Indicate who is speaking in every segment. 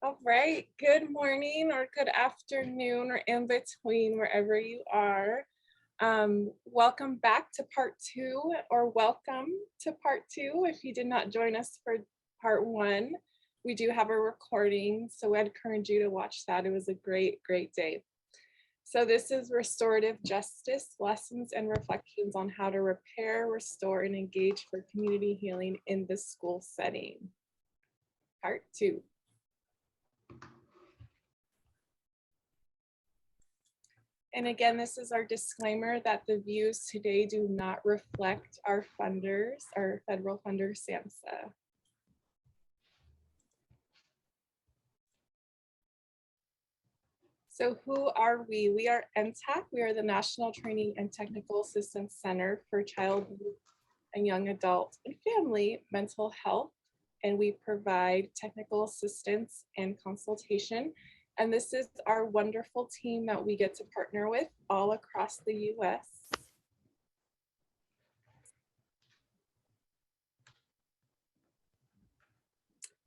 Speaker 1: All right, good morning or good afternoon or in between, wherever you are. Welcome back to part two, or welcome to part two. If you did not join us for part one, we do have a recording, so I'd encourage you to watch that. It was a great, great day. So this is Restorative Justice, Lessons and Reflections on How to Repair, Restore, and Engage for Community Healing in the School Setting. Part two. And again, this is our disclaimer that the views today do not reflect our funders, our federal funder, SAMHSA. So who are we? We are NTAC. We are the National Training and Technical Assistance Center for Child and Young Adult and Family Mental Health. And we provide technical assistance and consultation. And this is our wonderful team that we get to partner with all across the US.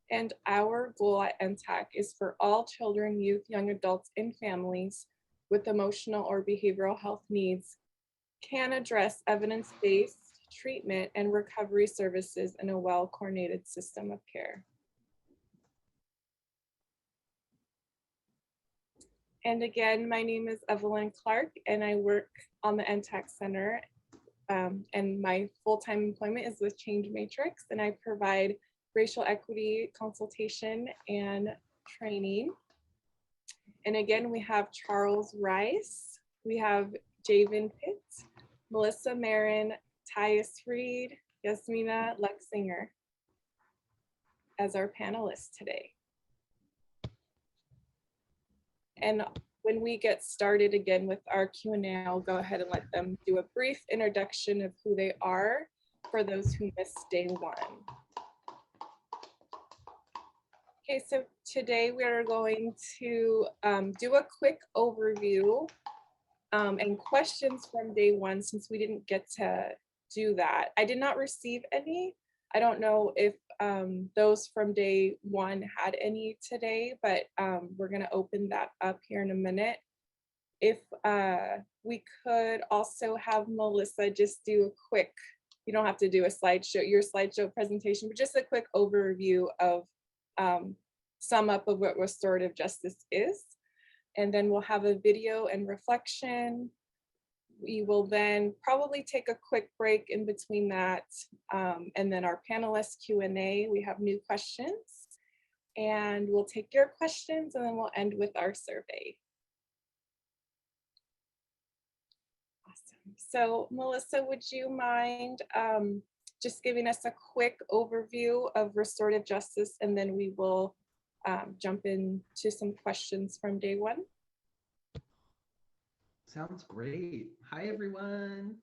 Speaker 1: And our goal at NTAC is for all children, youth, young adults, and families with emotional or behavioral health needs can address evidence-based treatment and recovery services in a well-coordinated system of care. And again, my name is Evelyn Clark, and I work on the NTAC Center. And my full-time employment is with Change Matrix, and I provide racial equity consultation and training. And again, we have Charles Rice, we have Javen Pitt, Melissa Marin, Tyus Reed, Yasmina Lexinger as our panelists today. And when we get started again with our Q&A, I'll go ahead and let them do a brief introduction of who they are for those who missed day one. Okay, so today we are going to do a quick overview and questions from day one, since we didn't get to do that. I did not receive any. I don't know if those from day one had any today, but we're going to open that up here in a minute. If we could also have Melissa just do a quick, you don't have to do a slideshow, your slideshow presentation, but just a quick overview of sum up of what restorative justice is. And then we'll have a video and reflection. We will then probably take a quick break in between that. And then our panelist Q&A, we have new questions. And we'll take your questions, and then we'll end with our survey. Awesome. So Melissa, would you mind just giving us a quick overview of restorative justice, and then we will jump into some questions from day one?
Speaker 2: Sounds great. Hi, everyone.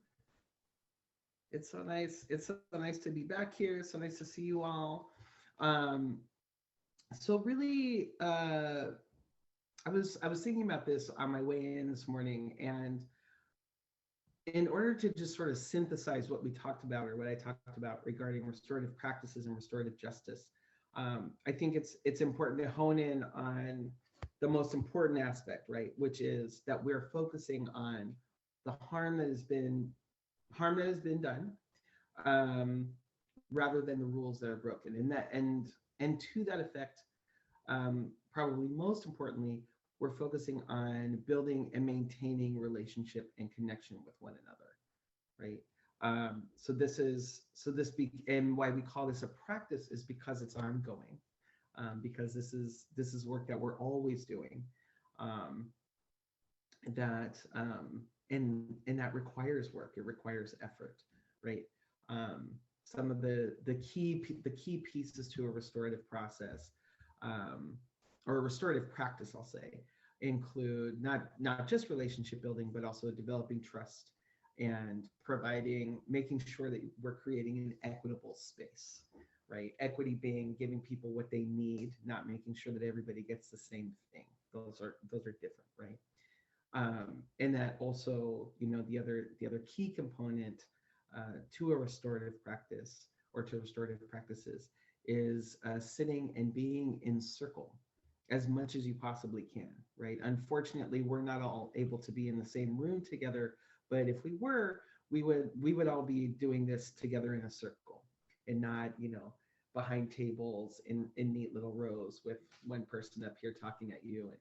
Speaker 2: It's so nice. It's so nice to be back here. So nice to see you all. So really, I was thinking about this on my way in this morning, and in order to just sort of synthesize what we talked about, or what I talked about regarding restorative practices and restorative justice, I think it's important to hone in on the most important aspect, right? Which is that we're focusing on the harm that has been done, rather than the rules that are broken. And to that effect, probably most importantly, we're focusing on building and maintaining relationship and connection with one another, right? And why we call this a practice is because it's ongoing. Because this is work that we're always doing, and that requires work. It requires effort, right? Some of the key pieces to a restorative process, or a restorative practice, I'll say, include not just relationship building, but also developing trust and making sure that we're creating an equitable space. Right? Equity being giving people what they need, not making sure that everybody gets the same thing. Those are different, right? And that also, the other key component to a restorative practice, or to restorative practices, is sitting and being in circle as much as you possibly can, right? Unfortunately, we're not all able to be in the same room together, but if we were, we would all be doing this together in a circle and not, behind tables in neat little rows with one person up here talking at you and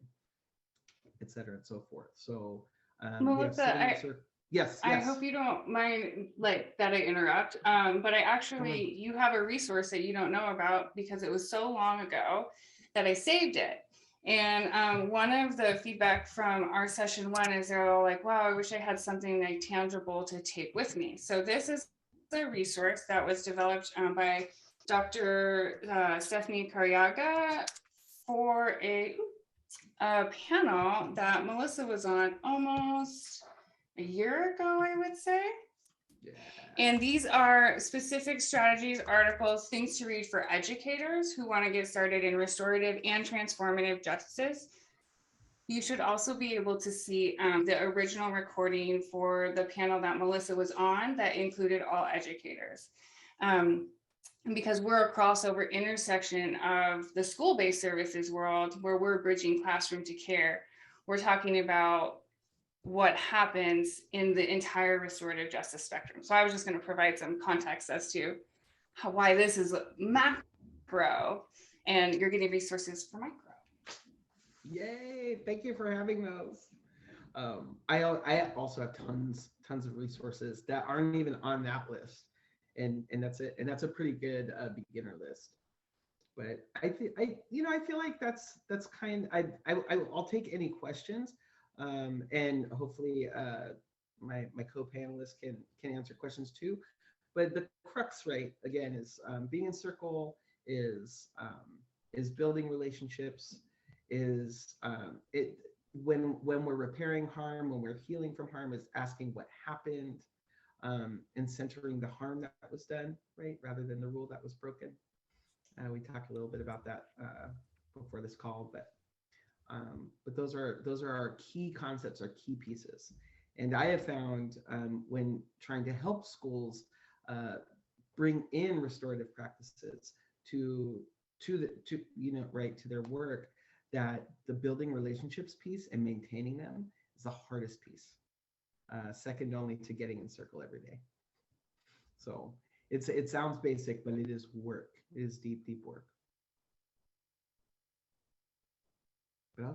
Speaker 2: et cetera and so forth. So we have
Speaker 3: Melissa,
Speaker 2: sitting circle. Yes,
Speaker 3: I
Speaker 2: yes.
Speaker 3: hope you don't mind like that I interrupt. But I actually, you have a resource that you don't know about because it was so long ago that I saved it. And one of the feedback from our session one is they're all like, wow, I wish I had something like tangible to take with me. So this is a resource that was developed by Dr. Stephanie Carriaga for a panel that Melissa was on almost a year ago, I would say.
Speaker 2: Yeah.
Speaker 3: And these are specific strategies, articles, things to read for educators who want to get started in restorative and transformative justice. You should also be able to see the original recording for the panel that Melissa was on that included all educators. Because we're a crossover intersection of the school-based services world where we're bridging classroom to care. We're talking about what happens in the entire restorative justice spectrum. So I was just going to provide some context as to why this is macro and you're getting resources for micro.
Speaker 2: Yay! Thank you for having those. I also have tons of resources that aren't even on that list, and that's it. And that's a pretty good beginner list. But I feel like that's kind. I'll take any questions, and hopefully my co-panelists can answer questions too. But the crux, right, again, is being in circle, is building relationships, is it when we're repairing harm, when we're healing from harm, is asking what happened, and centering the harm that was done, right, rather than the rule that was broken. We talked a little bit about that before this call, but those are our key concepts, our key pieces. And I have found when trying to help schools bring in restorative practices to their work, that the building relationships piece and maintaining them is the hardest piece, second only to getting in circle every day. So it sounds basic, but it is work. It is deep work. But I'll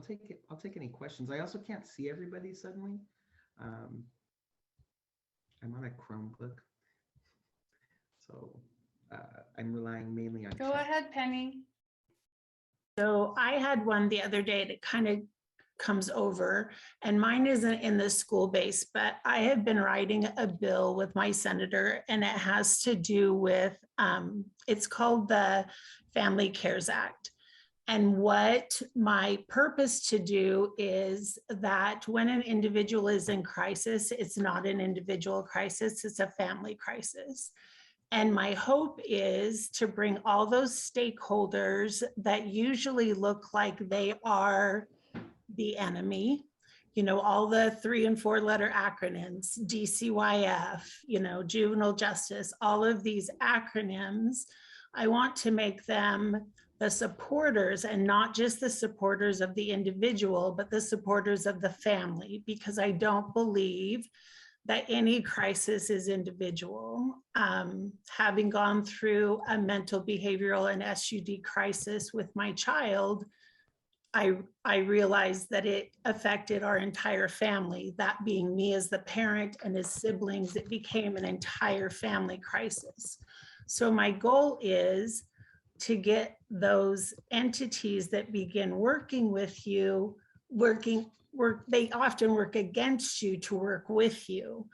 Speaker 2: take any questions. I also can't see everybody suddenly. I'm on a Chromebook, so I'm relying mainly on
Speaker 3: Go
Speaker 2: chat.
Speaker 3: ahead, Penny.
Speaker 4: So I had one the other day that kind of comes over, and mine isn't in the school base, but I have been writing a bill with my senator, and it has to do with, it's called the Family Cares Act. And what my purpose to do is that when an individual is in crisis, it's not an individual crisis, it's a family crisis. And my hope is to bring all those stakeholders that usually look like they are the enemy, all the 3 and 4 letter acronyms, DCYF, juvenile justice, all of these acronyms. I want to make them the supporters, and not just the supporters of the individual, but the supporters of the family, because I don't believe that any crisis is individual. Having gone through a mental, behavioral, and SUD crisis with my child, I realized that it affected our entire family, that being me as the parent and his siblings. It became an entire family crisis. So my goal is to get those entities that begin working with you, they often work against you to work with you.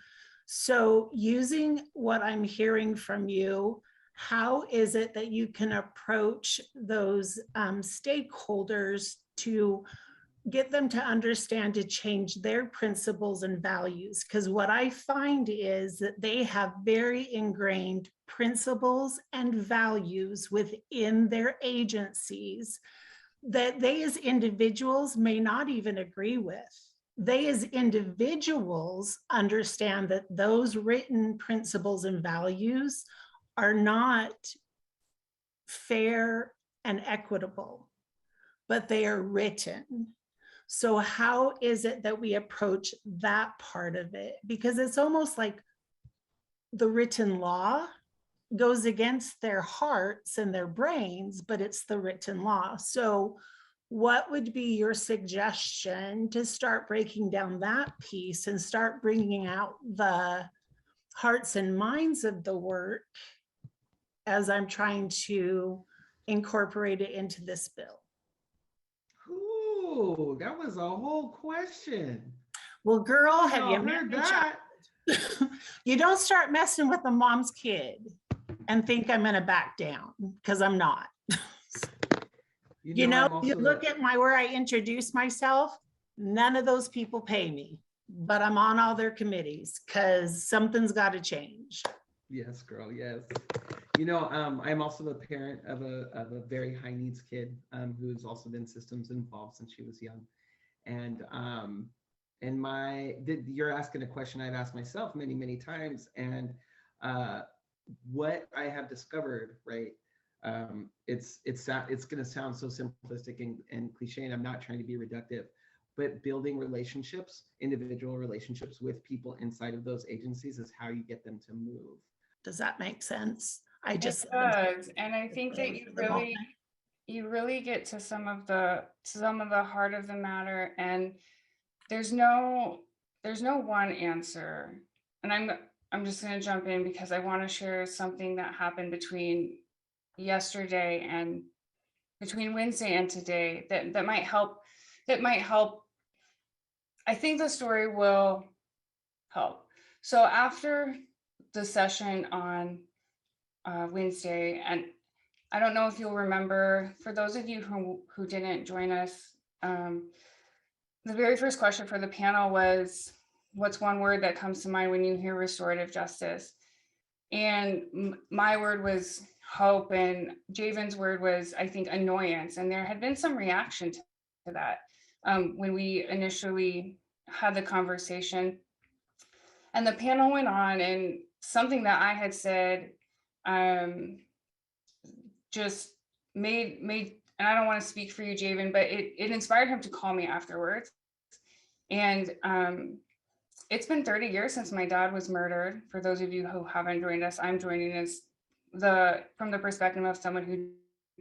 Speaker 4: So using what I'm hearing from you, how is it that you can approach those stakeholders to get them to understand, to change their principles and values? Because what I find is that they have very ingrained principles and values within their agencies that they as individuals may not even agree with. They as individuals understand that those written principles and values are not fair and equitable. but they are written. So how is it that we approach that part of it? Because it's almost like the written law goes against their hearts and their brains, but it's the written law. So what would be your suggestion to start breaking down that piece and start bringing out the hearts and minds of the work as I'm trying to incorporate it into this bill?
Speaker 2: Ooh, that was a whole question.
Speaker 4: Well, girl, have
Speaker 2: Y'all
Speaker 4: you met
Speaker 2: heard
Speaker 4: my
Speaker 2: that?
Speaker 4: child? You don't start messing with a mom's kid and think I'm gonna back down, because I'm not. You know,
Speaker 2: I'm
Speaker 4: you
Speaker 2: also
Speaker 4: look at where I introduce myself, none of those people pay me, but I'm on all their committees because something's got to change.
Speaker 2: Yes, girl, yes. I'm also the parent of a very high needs kid who's also been systems involved since she was young. And you're asking a question I've asked myself many, many times. And what I have discovered, right? It's going to sound so simplistic and cliche, and I'm not trying to be reductive, but building relationships, individual relationships with people inside of those agencies is how you get them to move.
Speaker 4: Does that make sense?
Speaker 3: It does, and I think that you really get to some of the heart of the matter, and there's no one answer. And I'm just going to jump in because I want to share something that happened between yesterday and between Wednesday and today that might help. I think the story will help. So after the session on Wednesday, and I don't know if you'll remember, for those of you who didn't join us, the very first question for the panel was, what's one word that comes to mind when you hear restorative justice? And my word was hope, and Javen's word was, I think, annoyance. And there had been some reaction to that when we initially had the conversation. And the panel went on, and something that I had said just made, and I don't want to speak for you, Javen, but it inspired him to call me afterwards. And it's been 30 years since my dad was murdered. For those of you who haven't joined us, I'm joining us from the perspective of someone who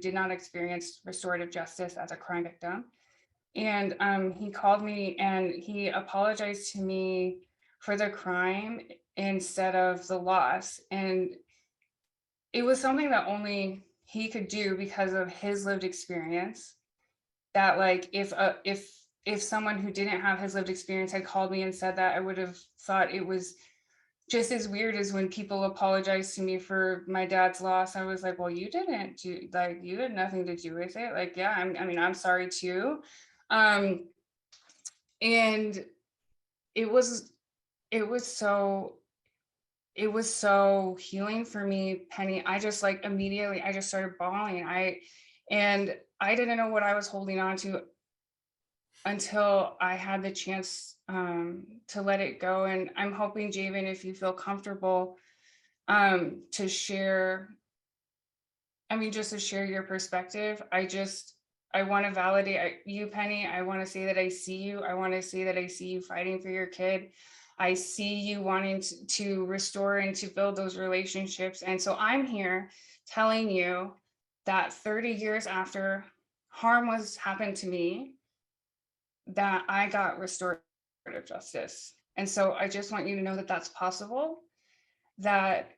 Speaker 3: did not experience restorative justice as a crime victim. And he called me and he apologized to me for the crime instead of the loss. And it was something that only he could do because of his lived experience. That, like, if someone who didn't have his lived experience had called me and said that, I would have thought it was just as weird as when people apologize to me for my dad's loss. I was like, well, you didn't do, like, you had nothing to do with it. Like, yeah, I'm sorry too. And it was so healing for me, Penny. I just, like, immediately, I just started bawling. And I didn't know what I was holding on to until I had the chance to let it go. And I'm hoping, Javen, if you feel comfortable to share, just to share your perspective. I want to validate you, Penny. I want to say that I see you. I want to say that I see you fighting for your kid. I see you wanting to restore and to build those relationships. And so I'm here telling you that 30 years after harm happened to me, that I got restorative justice. And so I just want you to know that that's possible. That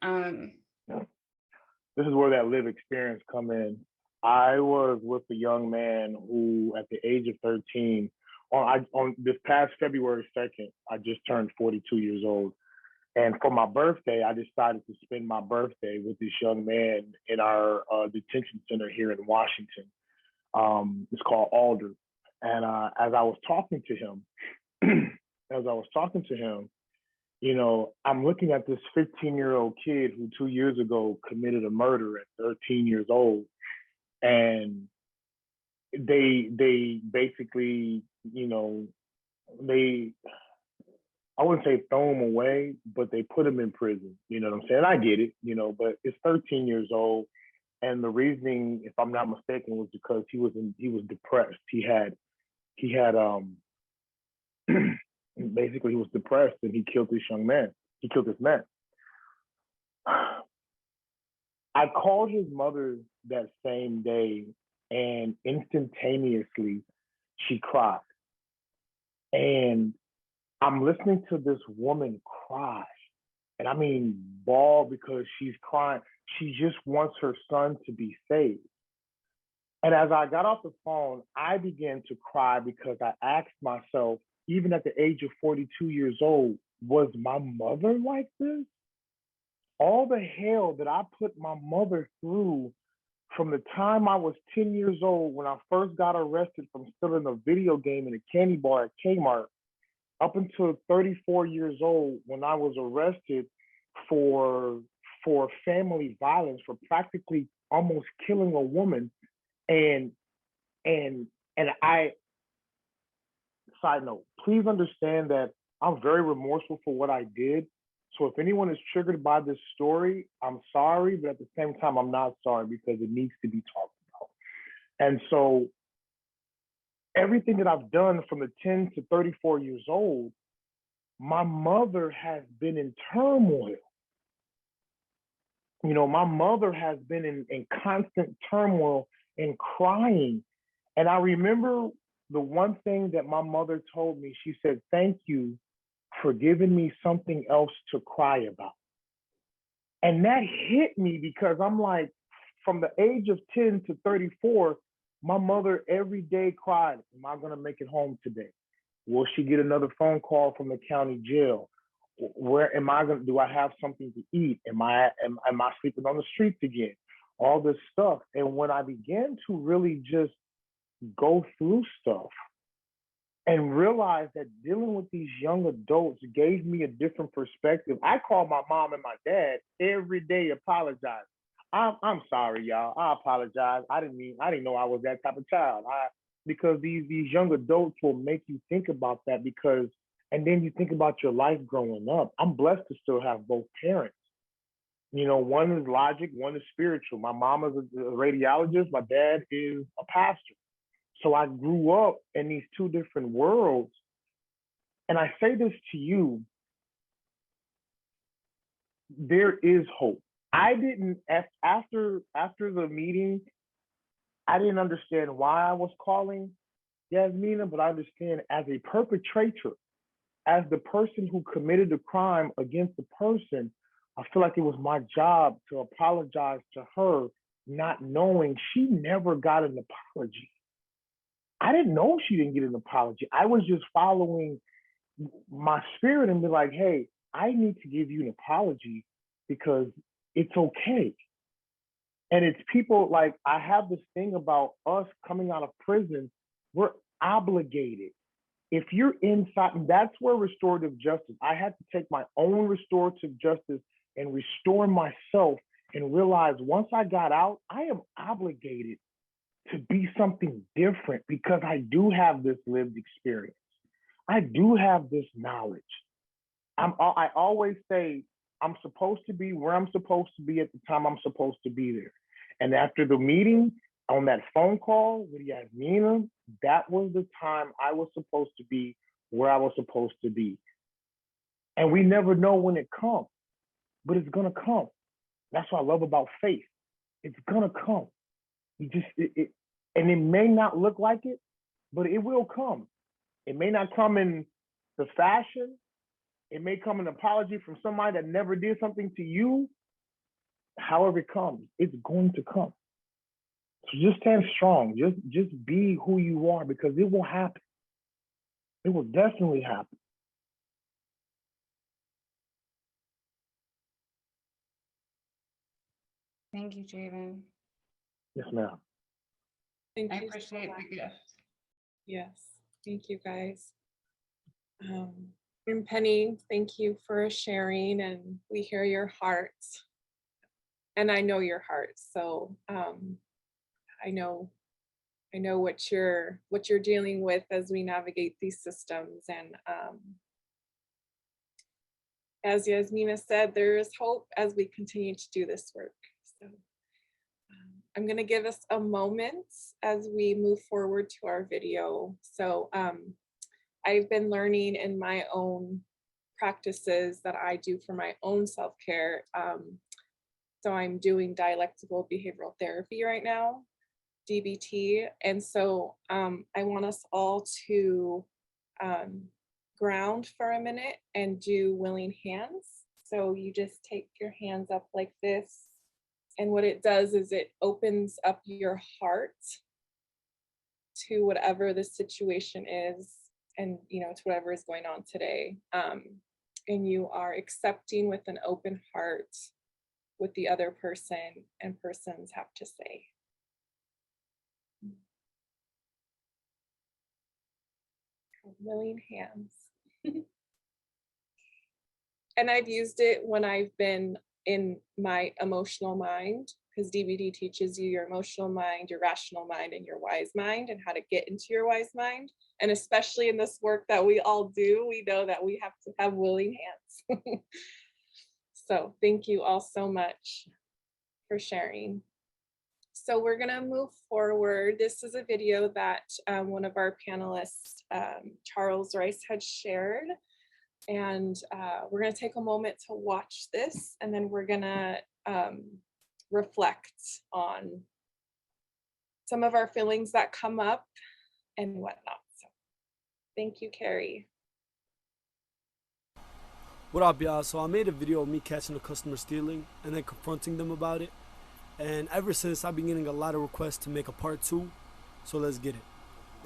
Speaker 5: this is where that lived experience come in. I was with a young man who, at the age of 13, on this past February 2nd, I just turned 42 years old. And for my birthday, I decided to spend my birthday with this young man in our detention center here in Washington. It's called Alder. And as I was talking to him, I'm looking at this 15-year-old kid who 2 years ago committed a murder at 13 years old. And they basically, I wouldn't say throw him away, but they put him in prison. You know what I'm saying? I get it, but it's 13 years old. And the reasoning, if I'm not mistaken, was because he was depressed. He had basically he was depressed and he killed this young man. He killed this man. I called his mother that same day, and instantaneously she cried. And I'm listening to this woman cry, and I mean bawl, because she's crying. She just wants her son to be saved. And as I got off the phone, I began to cry because I asked myself, even at the age of 42 years old, was my mother like this? All the hell that I put my mother through from the time I was 10 years old, when I first got arrested from stealing a video game in a candy bar at Kmart, up until 34 years old, when I was arrested for family violence, for practically almost killing a woman. And I, side note, please understand that I'm very remorseful for what I did. So if anyone is triggered by this story, I'm sorry, but at the same time, I'm not sorry, because it needs to be talked about. And so everything that I've done from the 10 to 34 years old, my mother has been in turmoil. You know, my mother has been in constant turmoil and crying. And I remember the one thing that my mother told me. She said, "Thank you for giving me something else to cry about." And that hit me, because I'm like, from the age of 10 to 34, my mother every day cried, "Am I going to make it home today? Will she get another phone call from the county jail? Where am I going to, do I have something to eat? Am I sleeping on the streets again?" All this stuff. And when I began to really just go through stuff and realize that dealing with these young adults gave me a different perspective. I call my mom and my dad every day, apologize. I'm sorry, y'all. I apologize. I didn't know I was that type of child. Because these young adults will make you think about that, and then you think about your life growing up. I'm blessed to still have both parents. You know, one is logic, one is spiritual. My mom is a radiologist, my dad is a pastor. So I grew up in these two different worlds. And I say this to you, there is hope. I didn't, after the meeting, I didn't understand why I was calling Yasmina, but I understand as a perpetrator, as the person who committed the crime against the person, I feel like it was my job to apologize to her, not knowing she never got an apology. I didn't know she didn't get an apology. I was just following my spirit and be like, "Hey, I need to give you an apology because it's okay." And it's people like, I have this thing about us coming out of prison, we're obligated. If you're inside, and that's where restorative justice, I had to take my own restorative justice and restore myself and realize once I got out, I am obligated to be something different because I do have this lived experience. I do have this knowledge. I always say I'm supposed to be where I'm supposed to be at the time I'm supposed to be there. And after the meeting, on that phone call with Yasmina, that was the time I was supposed to be where I was supposed to be. And we never know when it comes, but it's gonna come. That's what I love about faith. It's gonna come. You just, and it may not look like it, but it will come. It may not come in the fashion. It may come an apology from somebody that never did something to you. However it comes, it's going to come. So just stand strong. Just be who you are because it will happen. It will definitely happen.
Speaker 3: Thank you, Javen.
Speaker 5: Yes, ma'am.
Speaker 1: Thank
Speaker 3: I
Speaker 1: you so
Speaker 3: appreciate
Speaker 1: much.
Speaker 3: the gift.
Speaker 1: Yes, thank you guys. And Penny, thank you for sharing, and we hear your heart. And I know your heart, so I know what you're dealing with as we navigate these systems. And as Yasmina said, there is hope as we continue to do this work. So I'm going to give us a moment as we move forward to our video. So I've been learning in my own practices that I do for my own self-care. So I'm doing dialectical behavioral therapy right now, DBT. And so I want us all to ground for a minute and do willing hands. So you just take your hands up like this. And what it does is it opens up your heart to whatever the situation is, and to whatever is going on today. And you are accepting with an open heart what the other person and persons have to say. Willing hands. And I've used it when I've been in my emotional mind, because DBT teaches you your emotional mind, your rational mind, and your wise mind, and how to get into your wise mind. And especially in this work that we all do, we know that we have to have willing hands. So thank you all so much for sharing. So we're gonna move forward. This is a video that one of our panelists, Charles Rice, had shared. And we're going to take a moment to watch this, and then we're going to reflect on some of our feelings that come up and whatnot. So thank you, Carrie.
Speaker 6: What up, y'all? So I made a video of me catching a customer stealing and then confronting them about it. And ever since, I've been getting a lot of requests to make a part 2. So let's get it.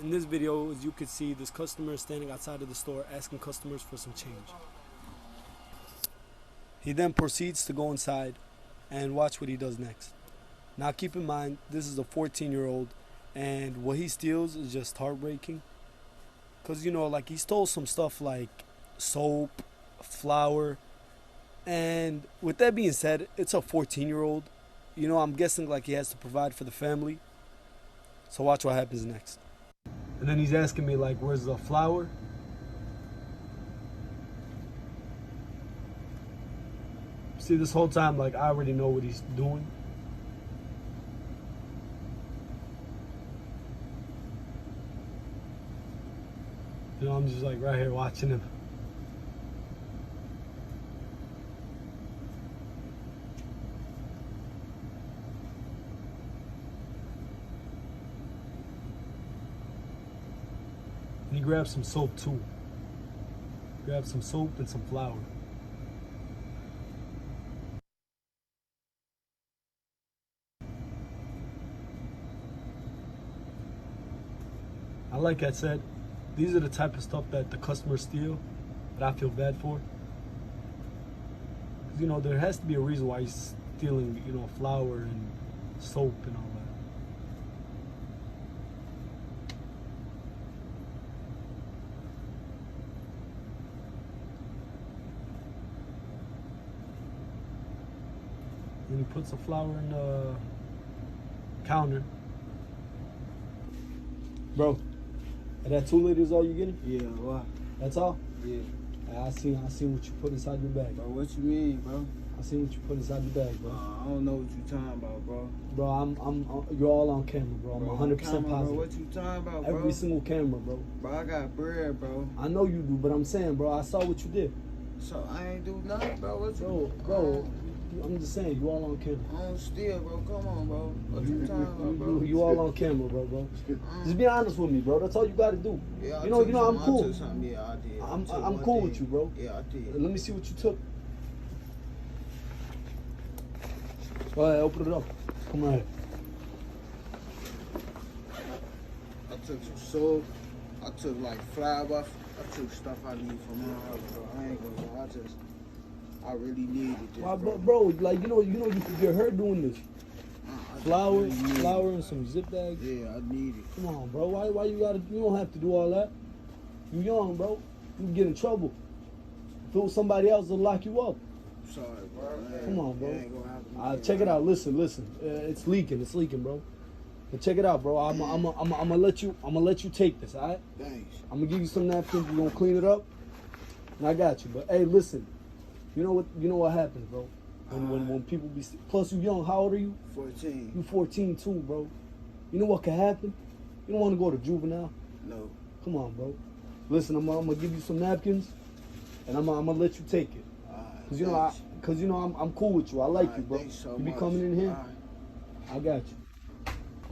Speaker 6: In this video, as you can see, this customer is standing outside of the store asking customers for some change. He then proceeds to go inside and watch what he does next. Now keep in mind, this is a 14-year-old, and what he steals is just heartbreaking. Because, like, he stole some stuff like soap, flour, and with that being said, it's a 14-year-old. I'm guessing like he has to provide for the family. So watch what happens next. And then he's asking me like, where's the flour? See, this whole time, like, I already know what he's doing. I'm just like right here watching him. And he grabbed some soap too. Grabbed some soap and some flour. Like I said, these are the type of stuff that the customers steal that I feel bad for. 'Cause, there has to be a reason why he's stealing, flour and soap and all that. And he puts the flour in the counter. Bro, are that 2 liters all you getting?
Speaker 7: Yeah, why?
Speaker 6: That's all?
Speaker 7: Yeah.
Speaker 6: I seen what you put inside your bag.
Speaker 7: Bro, what you mean, bro?
Speaker 6: I seen what you put inside your bag, bro.
Speaker 7: I don't know what you talking about, bro.
Speaker 6: Bro, you're all on camera, bro. I'm 100% positive.
Speaker 7: Bro, what you talking about, bro?
Speaker 6: Every single camera, bro.
Speaker 7: Bro, I got bread, bro.
Speaker 6: I know you do, but I'm saying, bro, I saw what you did.
Speaker 7: So I ain't do nothing, bro. What you?
Speaker 6: Bro, I'm just saying, you all on camera.
Speaker 7: I don't steal, bro. Come on, bro. What you talking about, bro?
Speaker 6: You all on camera, bro. Just be honest with me, bro. That's all you gotta do.
Speaker 7: Yeah,
Speaker 6: I'm cool.
Speaker 7: I took something. Yeah, I did.
Speaker 6: I'm cool with you, bro.
Speaker 7: Yeah, I did.
Speaker 6: Let me see what you took. Go ahead, open it up. Come right here.
Speaker 7: I took some soap. I took like flour. I took stuff I need for my house, bro. I ain't gonna lie. I really needed this,
Speaker 6: bro. Like you could get hurt doing this. Flour and some zip bags.
Speaker 7: Yeah, I need it.
Speaker 6: Come on, bro. Why you don't have to do all that. You young, bro. You can get in trouble. If it was somebody else, they'll lock you up.
Speaker 7: Sorry, bro.
Speaker 6: Come on, bro. Check it out. Listen. It's leaking, bro. But check it out, bro. I'm gonna let you take this, all right?
Speaker 7: Thanks.
Speaker 6: I'm gonna give you some napkins. We're gonna clean it up, and I got you. But hey, listen. You know what happens, bro? When people be, plus you young, how old are you?
Speaker 7: 14.
Speaker 6: You 14 too, bro. You know what could happen? You don't want to go to juvenile.
Speaker 7: No.
Speaker 6: Come on, bro. Listen, I'm gonna give you some napkins, and I'm gonna let you take it. Cause you know, I'm cool with you. I like you, bro.
Speaker 7: Thanks so
Speaker 6: You be
Speaker 7: much.
Speaker 6: coming in here.
Speaker 7: Alright.
Speaker 6: I got you.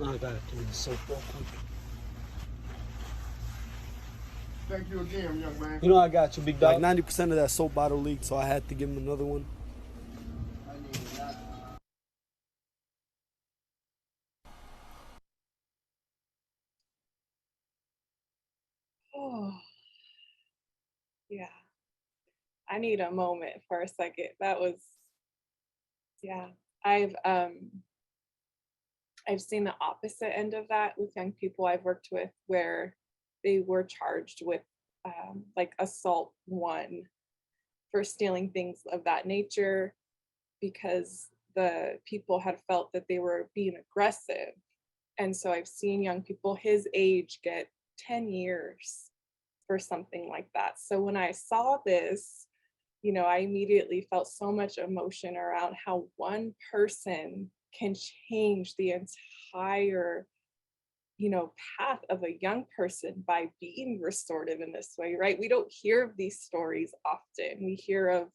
Speaker 6: I got you. So quick.
Speaker 7: Thank you again, young man.
Speaker 6: You know I got you, big dog. Like 90% of that soap bottle leaked, so I had to give him another one.
Speaker 7: I need that.
Speaker 1: Oh, yeah. I need a moment for a second. That was, yeah. I've seen the opposite end of that with young people I've worked with where they were charged with like assault 1 for stealing things of that nature because the people had felt that they were being aggressive. And so I've seen young people his age get 10 years for something like that. So when I saw this, you know, I immediately felt so much emotion around how one person can change the entire, you know, path of a young person by being restorative in this way, right? We don't hear of these stories often. We hear of,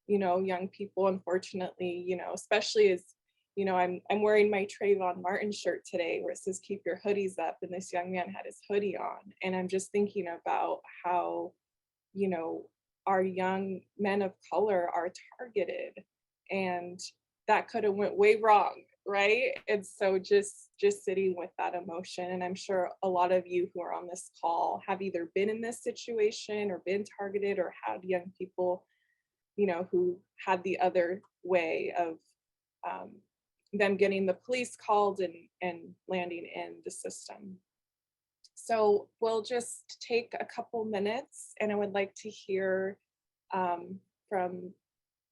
Speaker 1: you know, young people, unfortunately, you know, especially as, you know, I'm wearing my Trayvon Martin shirt today where it says keep your hoodies up, and this young man had his hoodie on. And I'm just thinking about how, you know, our young men of color are targeted, and that could have went way wrong, right? And so just sitting with that emotion, and I'm sure a lot of you who are on this call have either been in this situation or been targeted or had young people, you know, who had the other way of them getting the police called and landing in the system. So we'll just take a couple minutes, and I would like to hear from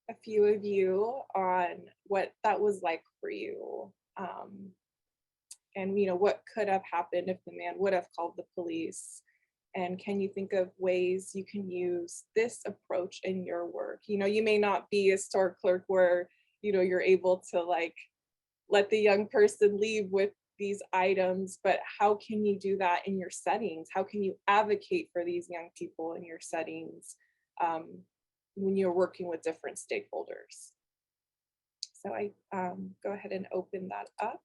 Speaker 1: a few of you on what that was like for you. And you know, what could have happened if the man would have called the police? And can you think of ways you can use this approach in your work? You know, you may not be a store clerk where, you know, you're able to like let the young person leave with these items, but how can you do that in your settings? How can you advocate for these young people in your settings when you're working with different stakeholders? So I go ahead and open that up.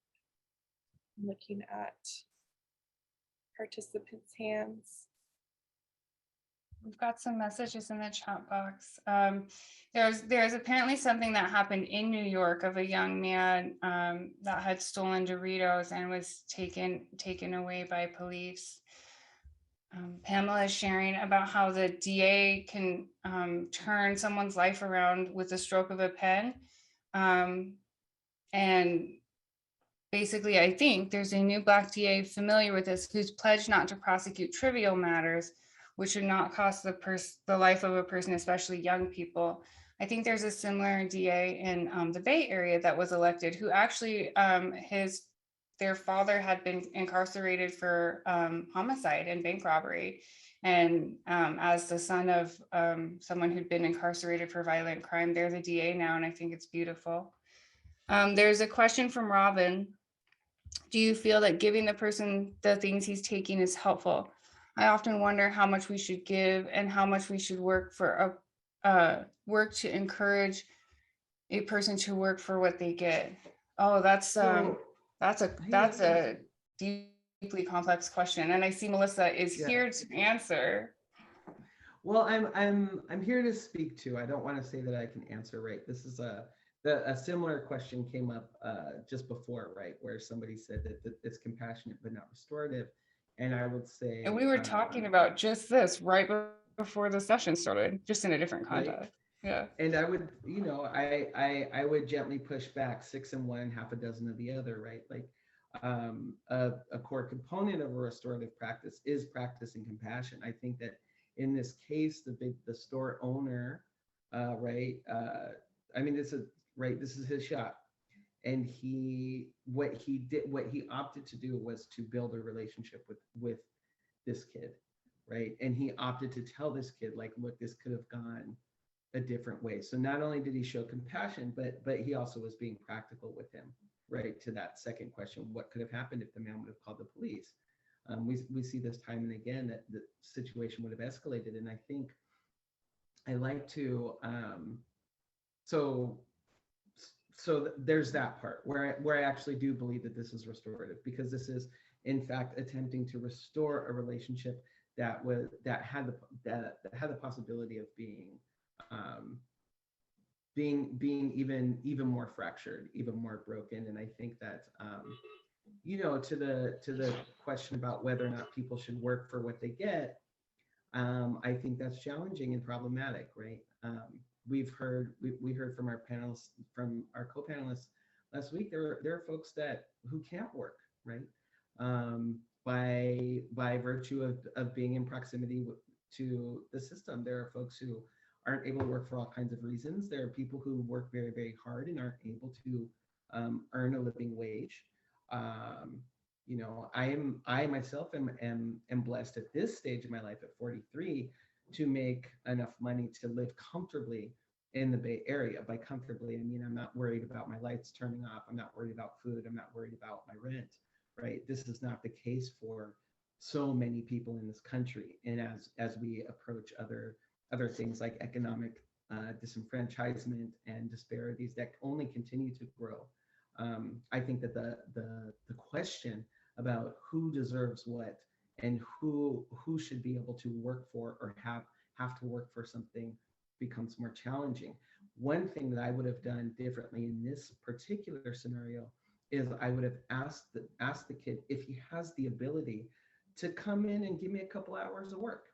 Speaker 1: I'm looking at participants' hands.
Speaker 3: We've got some messages in the chat box. There's apparently something that happened in New York of a young man that had stolen Doritos and was taken away by police. Pamela is sharing about how the DA can turn someone's life around with the stroke of a pen. And basically, I think there's a new Black DA familiar with this who's pledged not to prosecute trivial matters, which should not cost the life of a person, especially young people. I think there's a similar DA in the Bay Area that was elected who actually their father had been incarcerated for homicide and bank robbery. And as the son of someone who'd been incarcerated for violent crime, they're the DA now, and I think it's beautiful. There's a question from Robin. Do you feel that giving the person the things he's taking is helpful? I often wonder how much we should give and how much we should work to encourage a person to work for what they get. Oh, that's a deeply complex question, and I see Melissa is here to answer.
Speaker 2: Well, I'm here to speak to. I don't want to say that I can answer right. This is a similar question came up just before, right, where somebody said that it's compassionate but not restorative, and I would say.
Speaker 3: And we were talking about just this right before the session started, just in a different context. Right? Yeah.
Speaker 2: And I would, you know, I would gently push back 6 and 1, half a dozen of the other, right? Like a core component of a restorative practice is practicing compassion. I think that in this case, the store owner, right? I mean, this is his shop, and what he opted to do was to build a relationship with this kid, right? And he opted to tell this kid, like, look, this could have gone a different way. So not only did he show compassion, but he also was being practical with him, right? To that second question, what could have happened if the man would have called the police? We see this time and again that the situation would have escalated. And I think I like to, so there's that part where I actually do believe that this is restorative, because this is in fact attempting to restore a relationship that had the possibility of being even more fractured, even more broken. And I think that to the question about whether or not people should work for what they get, I think that's challenging and problematic, right? We heard from our panelists, from our co-panelists last week. There are folks who can't work, right? By virtue of being in proximity to the system. There are folks who aren't able to work for all kinds of reasons. There are people who work very, very hard and aren't able to earn a living wage. I myself am blessed at this stage of my life at 43 to make enough money to live comfortably in the Bay Area. By comfortably, I mean I'm not worried about my lights turning off. I'm not worried about food. I'm not worried about my rent, right? This is not the case for so many people in this country. And as we approach other things like economic disenfranchisement and disparities that only continue to grow, I think that the question about who deserves what and who should be able to work for or have to work for something becomes more challenging. One thing that I would have done differently in this particular scenario is I would have asked the kid if he has the ability to come in and give me a couple hours of work.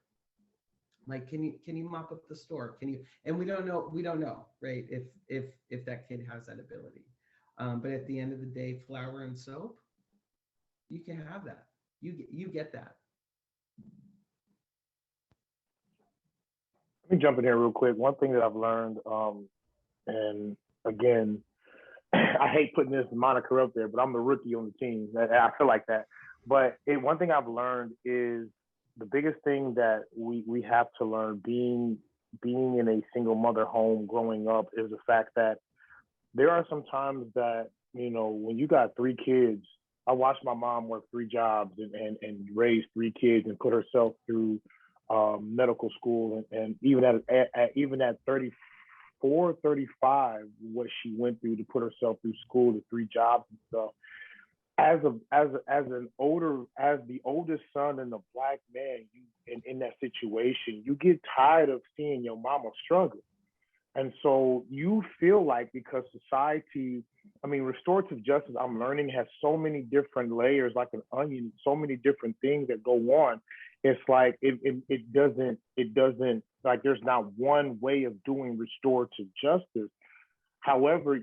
Speaker 2: Like, can you mop up the store? Can you? And we don't know, right? If that kid has that ability. But at the end of the day, flour and soap, you can have that. You get that.
Speaker 5: Let me jump in here real quick. One thing that I've learned, and again, I hate putting this moniker up there, but I'm the rookie on the team. I feel like that. But one thing I've learned is the biggest thing that we have to learn being in a single mother home growing up is the fact that there are some times that, when you got 3 kids, I watched my mom work 3 jobs and raise 3 kids and put herself through medical school. And even at 34, 35, what she went through to put herself through school, the 3 jobs and stuff. As the oldest son and the Black man, in that situation, you get tired of seeing your mama struggle. And so you feel like, because society, restorative justice, I'm learning, has so many different layers, like an onion, so many different things that go on. It's like it doesn't like there's not one way of doing restorative justice. However,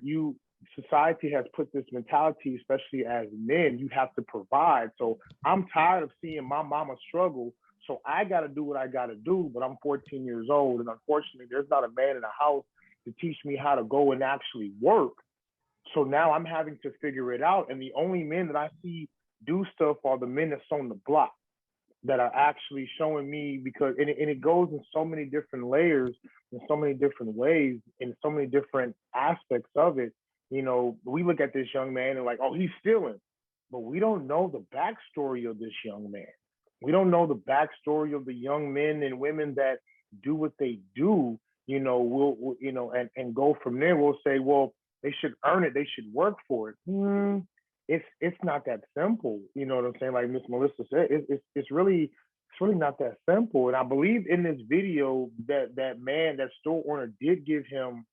Speaker 5: society has put this mentality, especially as men, you have to provide. So I'm tired of seeing my mama struggle. So I got to do what I got to do, but I'm 14 years old. And unfortunately, there's not a man in the house to teach me how to go and actually work. So now I'm having to figure it out. And the only men that I see do stuff are the men that's on the block that are actually showing me, because, and it goes in so many different layers, in so many different ways, in so many different aspects of it. We look at this young man and like, oh, he's stealing, but we don't know the backstory of this young man. We don't know the backstory of the young men and women that do what they do. We'll and go from there. We'll say, well, they should earn it. They should work for it. It's not that simple. You know what I'm saying? Like Miss Melissa said, it's really not that simple. And I believe in this video that that store owner did give him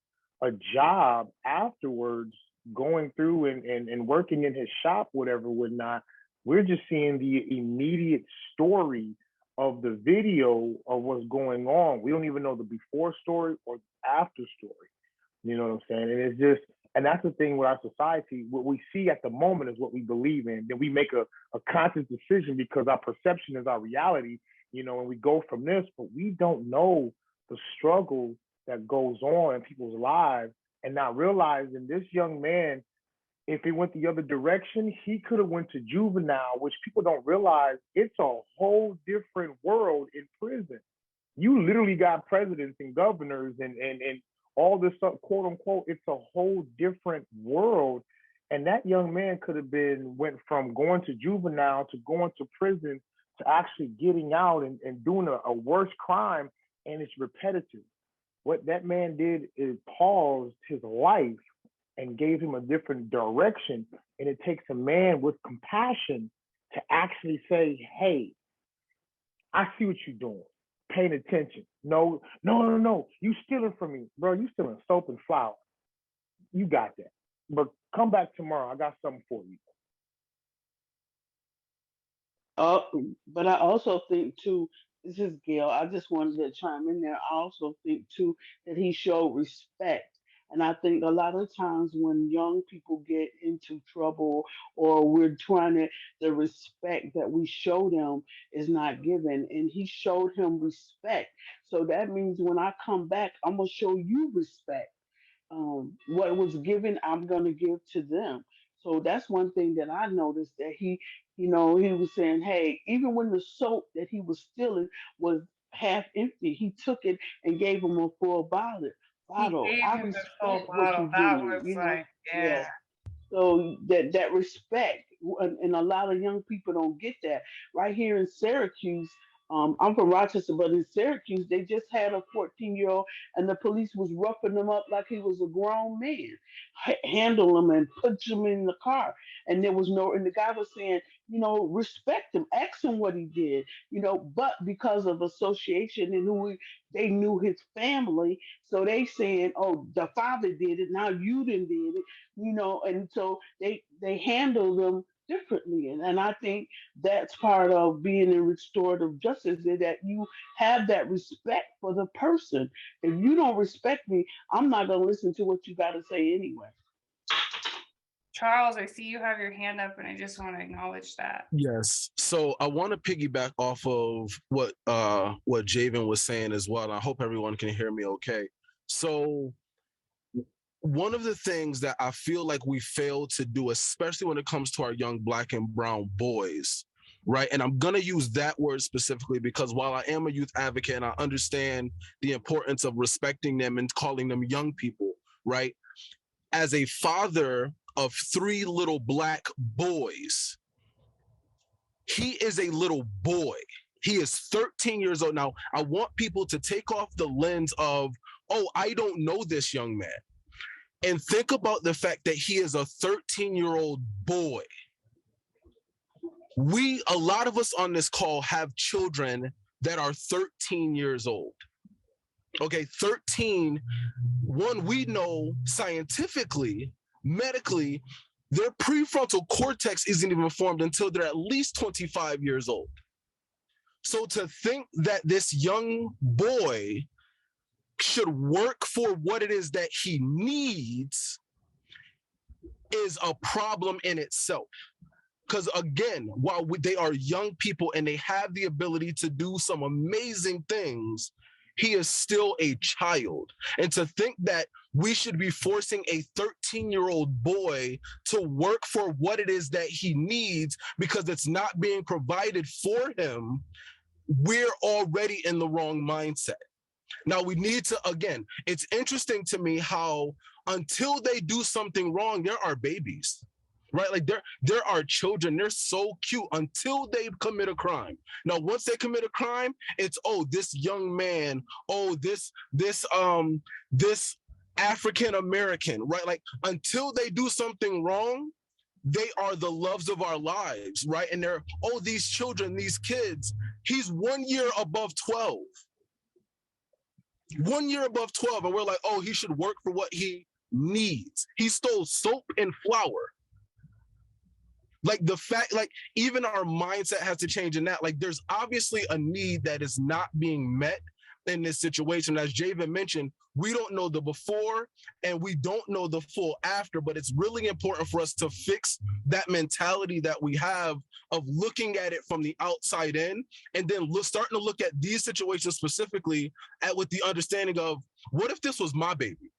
Speaker 5: a job afterwards, going through and working in his shop, whatever, whatnot. We're just seeing the immediate story of the video of what's going on. We don't even know the before story or the after story. You know what I'm saying? And it's just, and that's the thing with our society. What we see at the moment is what we believe in. Then we make a conscious decision because our perception is our reality, and we go from this, but we don't know the struggle that goes on in people's lives, and not realizing this young man, if he went the other direction, he could have went to juvenile, which people don't realize it's a whole different world in prison. You literally got presidents and governors and all this stuff, quote unquote. It's a whole different world. And that young man could have went from going to juvenile to going to prison to actually getting out and doing a worse crime, and it's repetitive. What that man did is paused his life and gave him a different direction. And it takes a man with compassion to actually say, hey, I see what you're doing. Paying attention. No. You stealing from me, bro. You stealing soap and flour. You got that. But come back tomorrow. I got something for you.
Speaker 8: But I also think too, this is Gail. I just wanted to chime in there. I also think too that he showed respect. And I think a lot of times when young people get into trouble or we're trying to, the respect that we show them is not given. And he showed him respect. So that means when I come back, I'm going to show you respect. What was given, I'm going to give to them. So that's one thing that I noticed that he, he was saying, hey, even when the soap that he was stealing was half empty, he took it and gave him a full bottle.
Speaker 3: He
Speaker 8: Bottle.
Speaker 3: gave
Speaker 8: I
Speaker 3: him the full
Speaker 8: respect what
Speaker 3: bottle.
Speaker 8: you're
Speaker 3: That
Speaker 8: doing.
Speaker 3: was like,
Speaker 8: Yeah.
Speaker 3: yeah.
Speaker 8: So that respect, and a lot of young people don't get that. Right here in Syracuse, I'm from Rochester, but in Syracuse, they just had a 14-year-old, and the police was roughing him up like he was a grown man, handle him and put him in the car. And there was no, and the guy was saying, respect him, ask him what he did, but because of association and they knew his family, so they saying, oh, the father did it, now you done did it, and so they handle them differently. And I think that's part of being in restorative justice, is that you have that respect for the person. If you don't respect me, I'm not going to listen to what you got to say anyway.
Speaker 3: Charles, I see you have your hand up, and I just want to acknowledge that.
Speaker 9: Yes. So I want to piggyback off of what Javen was saying as well. I hope everyone can hear me okay. So one of the things that I feel like we fail to do, especially when it comes to our young Black and brown boys, right? And I'm going to use that word specifically because while I am a youth advocate and I understand the importance of respecting them and calling them young people, right? As a father of 3 little Black boys, he is a little boy. He is 13 years old. Now, I want people to take off the lens of, oh, I don't know this young man. And think about the fact that he is a 13-year-old boy. A lot of us on this call have children that are 13 years old. Okay, 13, we know scientifically, medically, their prefrontal cortex isn't even formed until they're at least 25 years old. So to think that this young boy should work for what it is that he needs is a problem in itself. Because again, while they are young people and they have the ability to do some amazing things, he is still a child. And to think that we should be forcing a 13-year-old boy to work for what it is that he needs because it's not being provided for him, we're already in the wrong mindset. Now we need to, again, it's interesting to me how until they do something wrong, there are babies, right? Like there are children, they're so cute until they commit a crime. Now, once they commit a crime, it's, oh, this young man, oh, this African-American, right? Like until they do something wrong, they are the loves of our lives, right? And they're, oh, these children, these kids, he's 1 year above 12. 1 year above 12, and we're like, oh, he should work for what he needs. He stole soap and flour. Like the fact, like even our mindset has to change in that. Like there's obviously a need that is not being met in this situation. As Javen mentioned, we don't know the before and we don't know the full after, but it's really important for us to fix that mentality that we have of looking at it from the outside in, and then starting to look at these situations specifically with the understanding of, what if this was my baby?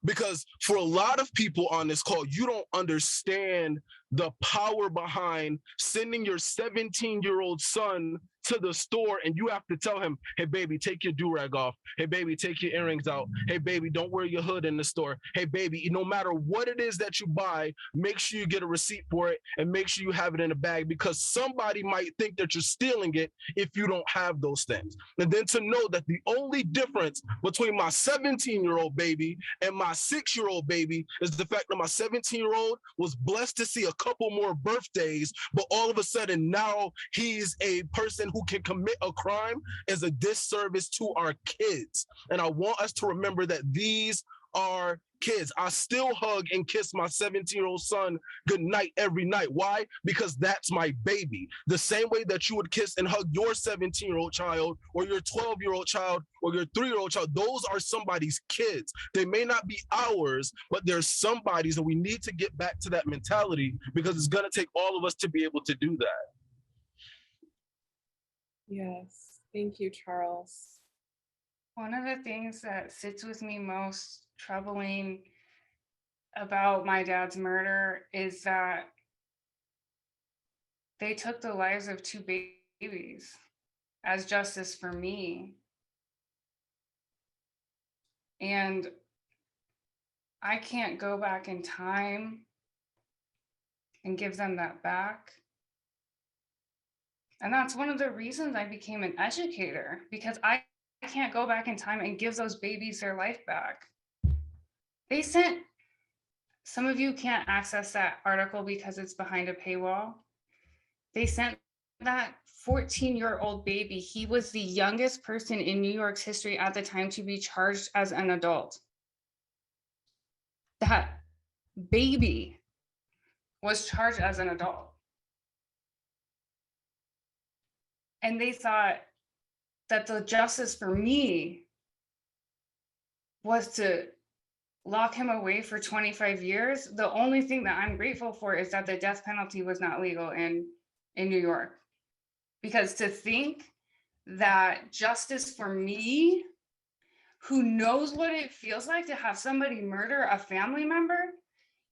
Speaker 9: Because for a lot of people on this call, you don't understand the power behind sending your 17-year-old son to the store and you have to tell him, hey baby, take your do-rag off. Hey baby, take your earrings out. Hey baby, don't wear your hood in the store. Hey baby, no matter what it is that you buy, make sure you get a receipt for it and make sure you have it in a bag, because somebody might think that you're stealing it if you don't have those things. And then to know that the only difference between my 17-year-old baby and my 6-year-old baby is the fact that my 17-year-old was blessed to see a couple more birthdays, but all of a sudden now he's a person who can commit a crime, is a disservice to our kids. And I want us to remember that these are kids. I still hug and kiss my 17-year-old son good night every night. Why? Because that's my baby. The same way that you would kiss and hug your 17-year-old child or your 12-year-old child or your 3-year-old child, those are somebody's kids. They may not be ours, but they're somebody's, and we need to get back to that mentality, because it's going to take all of us to be able to do that.
Speaker 1: Yes, thank you, Charles.
Speaker 3: One of the things that sits with me most troubling about my dad's murder is that they took the lives of 2 babies as justice for me. And I can't go back in time and give them that back. And that's one of the reasons I became an educator, because I can't go back in time and give those babies their life back. They sent, some of you can't access that article because it's behind a paywall. They sent that 14-year-old baby, he was the youngest person in New York's history at the time to be charged as an adult. That baby was charged as an adult. And they thought that the justice for me was to lock him away for 25 years. The only thing that I'm grateful for is that the death penalty was not legal in New York. Because to think that justice for me, who knows what it feels like to have somebody murder a family member,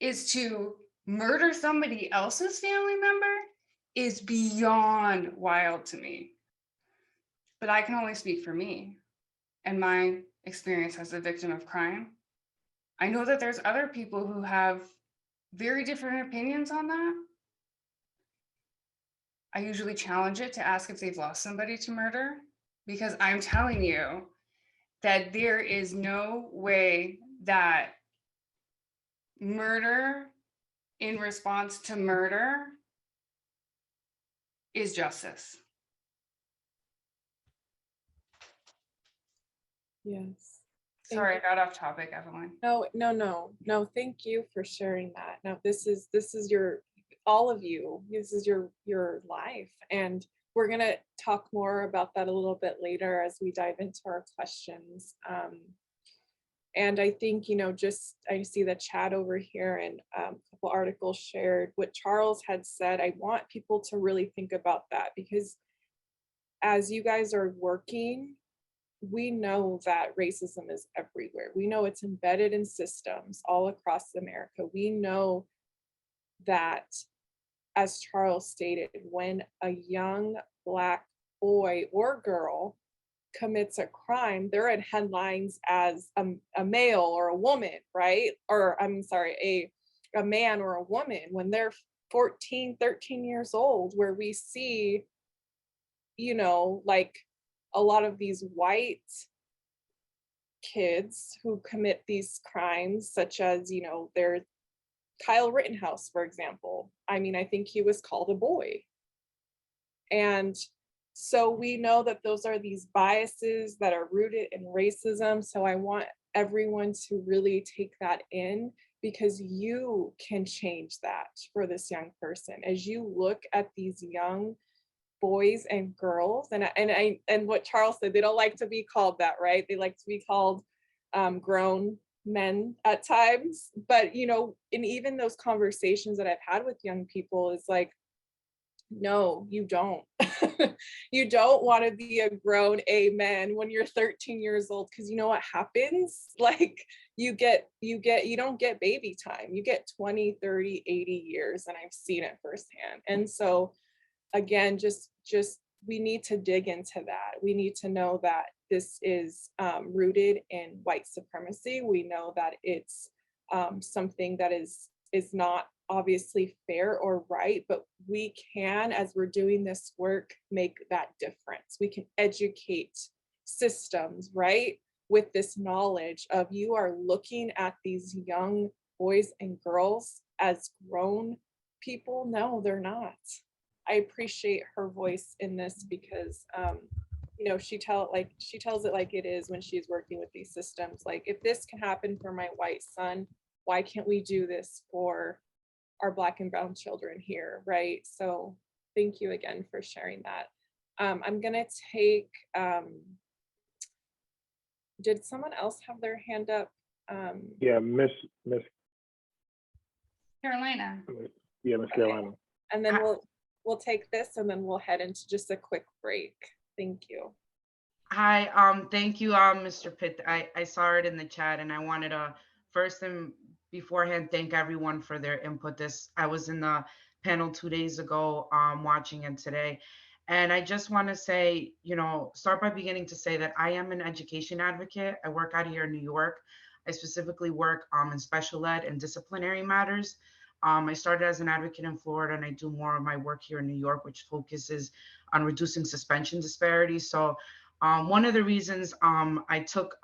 Speaker 3: is to murder somebody else's family member, is beyond wild to me. But I can only speak for me and my experience as a victim of crime. I know that there's other people who have very different opinions on that. I usually challenge it to ask if they've lost somebody to murder, because I'm telling you that there is no way that murder in response to murder is justice.
Speaker 1: Yes.
Speaker 3: Sorry, I got off topic, Evelyn.
Speaker 1: No, thank you for sharing that. No, this is your, all of you, this is your life. And we're gonna talk more about that a little bit later as we dive into our questions. And I think, just, I see the chat over here and a couple articles shared what Charles had said. I want people to really think about that, because as you guys are working, we know that racism is everywhere. We know it's embedded in systems all across America. We know that, as Charles stated, when a young Black boy or girl commits a crime, they're in headlines as a male or a woman, right? Or I'm sorry, a man or a woman when they're 14, 13 years old, where we see, like a lot of these white kids who commit these crimes, such as, there's Kyle Rittenhouse, for example. I mean, I think he was called a boy. And so we know that those are these biases that are rooted in racism. So I want everyone to really take that in, because you can change that for this young person. As you look at these young boys and girls, and what Charles said, they don't like to be called that, right? They like to be called grown men at times. But, and even those conversations that I've had with young people is like, no, you don't. You don't want to be a grown amen when you're 13 years old, because you know what happens? Like you don't get baby time. You get 20, 30, 80 years, and I've seen it firsthand. And so again, just we need to dig into that. We need to know that this is rooted in white supremacy. We know that it's something that is not obviously fair or right, but we can, as we're doing this work, make that difference. We can educate systems, right? With this knowledge of, you are looking at these young boys and girls as grown people. No, they're not. I appreciate her voice in this because, you know, she tells it like it is when she's working with these systems. Like, if this can happen for my white son, why can't we do this for our Black and brown children here, right? So thank you again for sharing that. I'm gonna take, did someone else have their hand up?
Speaker 5: Yeah, Miss
Speaker 3: Carolina.
Speaker 5: Yeah, Miss Carolina.
Speaker 1: And then we'll take this, and then we'll head into just a quick break. Thank you.
Speaker 10: Hi, thank you, Mr. Pitt. I saw it in the chat, and I wanted to first and beforehand thank everyone for their input. I was in the panel 2 days ago, watching it today. And I just want to say, you know, start by beginning to say that I am an education advocate. I work out here in New York. I specifically work in special ed and disciplinary matters. I started as an advocate in Florida, and I do more of my work here in New York, which focuses on reducing suspension disparities. So one of the reasons I took,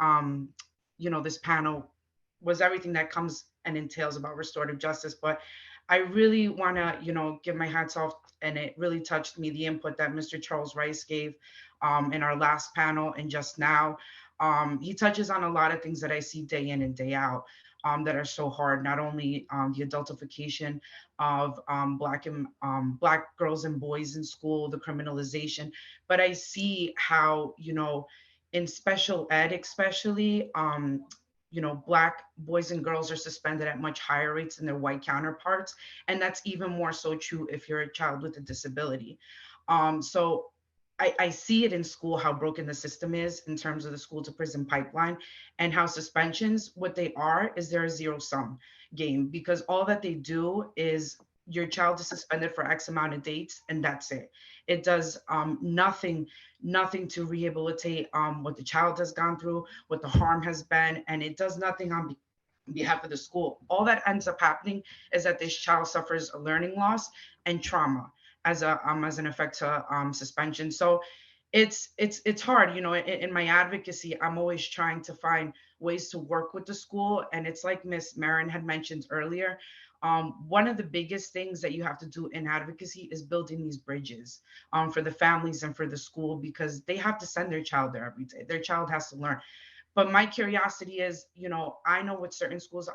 Speaker 10: you know, this panel was everything that comes and entails about restorative justice. But I really want to, you know, give my hats off, and it really touched me, the input that Mr. Charles Rice gave in our last panel and just now. He touches on a lot of things that I see day in and day out. That are so hard, not only the adultification of Black girls and boys in school, the criminalization, but I see how, you know, in special ed, especially, you know, Black boys and girls are suspended at much higher rates than their white counterparts. And that's even more so true if you're a child with a disability. So I see it in school, how broken the system is in terms of the school to prison pipeline, and how suspensions, what they are, is they're a zero sum game, because all that they do is your child is suspended for X amount of dates, and that's it. It does nothing to rehabilitate what the child has gone through, what the harm has been, and it does nothing on behalf of the school. All that ends up happening is that this child suffers a learning loss and trauma as an effect to suspension. So it's hard, you know. In my advocacy, I'm always trying to find ways to work with the school, and it's like Miss Marin had mentioned earlier. One of the biggest things that you have to do in advocacy is building these bridges for the families and for the school, because they have to send their child there every day. Their child has to learn. But my curiosity is, you know, I know with certain schools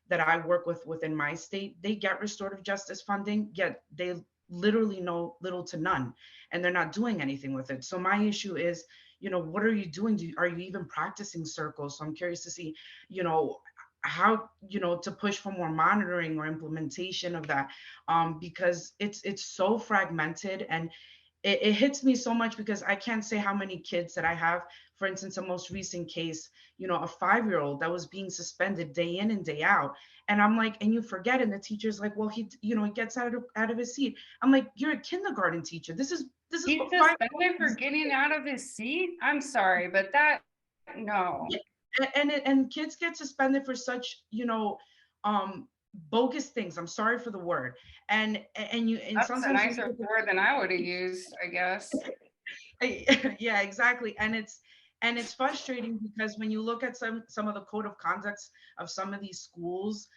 Speaker 10: that I work with within my state, they get restorative justice funding, yet they literally know little to none, and they're not doing anything with it. So my issue is, you know, what are you doing? Are you even practicing circles? So I'm curious to see, you know, how, you know, to push for more monitoring or implementation of that, because it's so fragmented, and it hits me so much, because I can't say how many kids that I have. For instance, a most recent case, you know, a 5-year-old that was being suspended day in and day out. And I'm like, and you forget, and the teacher's like, well, he, you know, he gets out of his seat. I'm like, you're a kindergarten teacher. This is
Speaker 3: He's suspended for getting out of his seat. I'm sorry, but that, no.
Speaker 10: And kids get suspended for such, you know, bogus things. I'm sorry for the word. And
Speaker 3: That's
Speaker 10: sometimes
Speaker 3: a nicer word than I would have used, I guess.
Speaker 10: Yeah, exactly. And it's frustrating, because when you look at some of the code of conducts of some of these schools,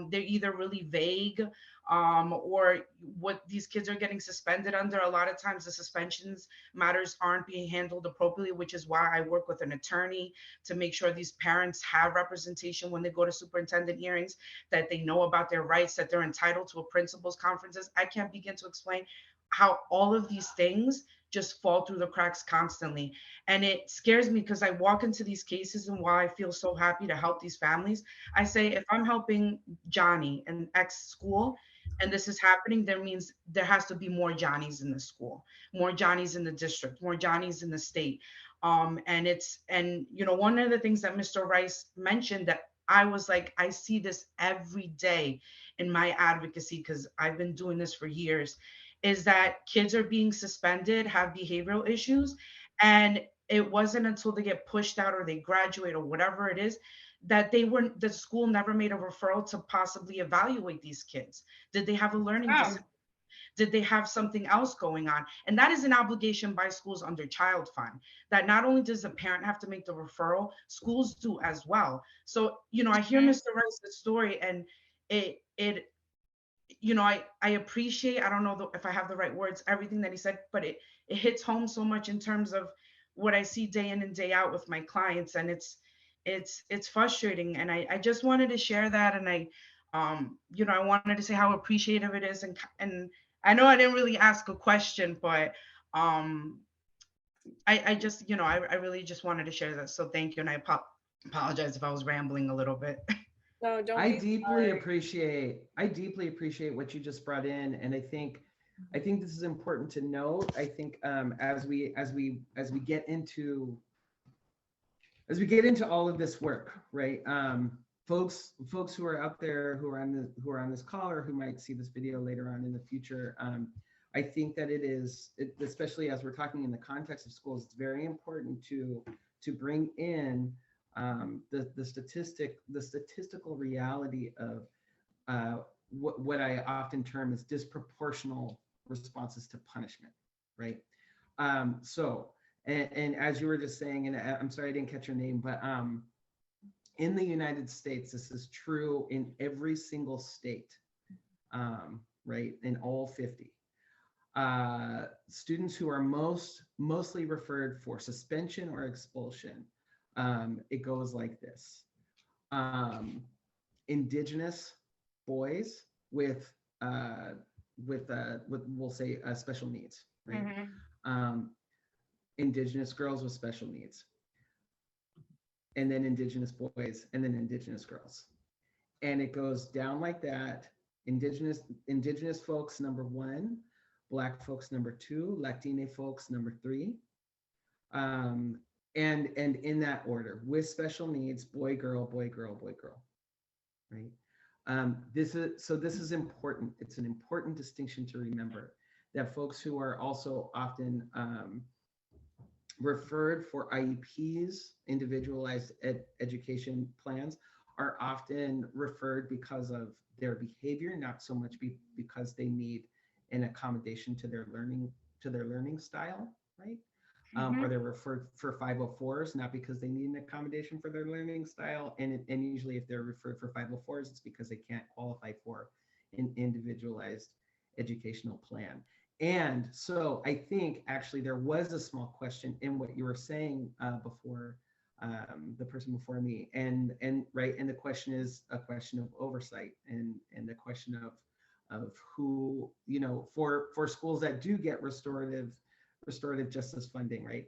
Speaker 10: they're either really vague, or what these kids are getting suspended under. A lot of times the suspensions matters aren't being handled appropriately, which is why I work with an attorney to make sure these parents have representation when they go to superintendent hearings, that they know about their rights, that they're entitled to a principals conferences. I can't begin to explain how all of these things just fall through the cracks constantly. And it scares me, because I walk into these cases, and while I feel so happy to help these families, I say, if I'm helping Johnny in X school, and this is happening, there means there has to be more Johnnies in the school, more Johnnies in the district, more Johnnies in the state. And you know, one of the things that Mr. Rice mentioned that I was like, I see this every day in my advocacy, because I've been doing this for years, is that kids are being suspended, have behavioral issues, and it wasn't until they get pushed out or they graduate or whatever it is that the school never made a referral to possibly evaluate these kids. Did they have a learning
Speaker 3: Wow.
Speaker 10: disability? Did they have something else going on? And that is an obligation by schools under child fund, that not only does the parent have to make the referral, schools do as well. So, you know, I hear Mr. Rice's story, and it you know, I appreciate, I don't know if I have the right words, everything that he said, but it hits home so much in terms of what I see day in and day out with my clients. And it's frustrating. And I just wanted to share that. And you know, I wanted to say how appreciative it is. And I know I didn't really ask a question, but I just, you know, I really just wanted to share that. So thank you. And I apologize if I was rambling a little bit.
Speaker 1: No, don't
Speaker 2: I
Speaker 1: be
Speaker 2: deeply
Speaker 1: sorry.
Speaker 2: appreciate what you just brought in, and I think this is important to note. I think as we get into all of this work, right? Folks who are out there who are on this call or who might see this video later on in the future, I think that especially as we're talking in the context of schools, it's very important to bring in the statistical reality of what I often term as disproportional responses to punishment, right? And as you were just saying, and I'm sorry I didn't catch your name, but in the United States, this is true in every single state, right? In all 50. Students who are mostly referred for suspension or expulsion, it goes like this. Indigenous boys with we'll say special needs, right? Indigenous girls with special needs, and then Indigenous boys, and then Indigenous girls, and it goes down like that. Indigenous folks number 1, Black folks number 2, Latine folks number 3, and in that order, with special needs, boy, girl, boy, girl, boy, girl, right? This is important. It's an important distinction to remember, that folks who are also often referred for IEPs, individualized education plans, are often referred because of their behavior, not so much because they need an accommodation to their learning style, right? Or they're referred for 504s, not because they need an accommodation for their learning style. And usually if they're referred for 504s, it's because they can't qualify for an individualized educational plan. And so I think actually there was a small question in what you were saying before, the person before me, and right, and the question is a question of oversight, and the question of who, you know, for schools that do get restorative justice funding, right?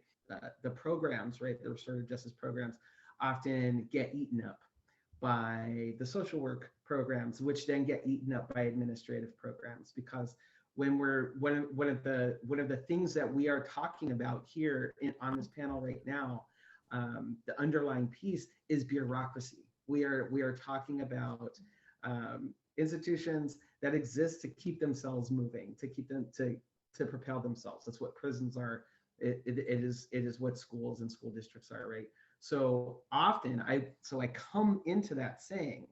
Speaker 2: The programs, right? The restorative justice programs often get eaten up by the social work programs, which then get eaten up by administrative programs, because when one of the things that we are talking about here on this panel right now, the underlying piece is bureaucracy. We are talking about institutions that exist to keep themselves moving, to keep them to propel themselves. That's what prisons are. It is what schools and school districts are, right? So often I come into that saying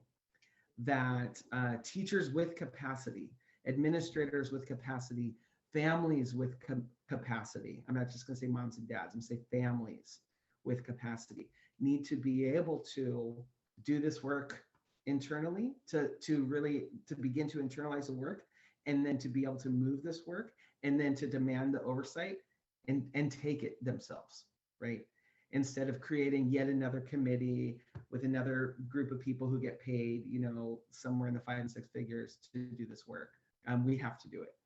Speaker 2: that teachers with capacity, administrators with capacity, families with capacity, I'm not just going to say moms and dads, I'm going to say families with capacity, need to be able to do this work internally, to begin to internalize the work, and then to be able to move this work, and then to demand the oversight and take it themselves, right? Instead of creating yet another committee with another group of people who get paid, you know, somewhere in the 5 and 6 figures to do this work. We have to do it.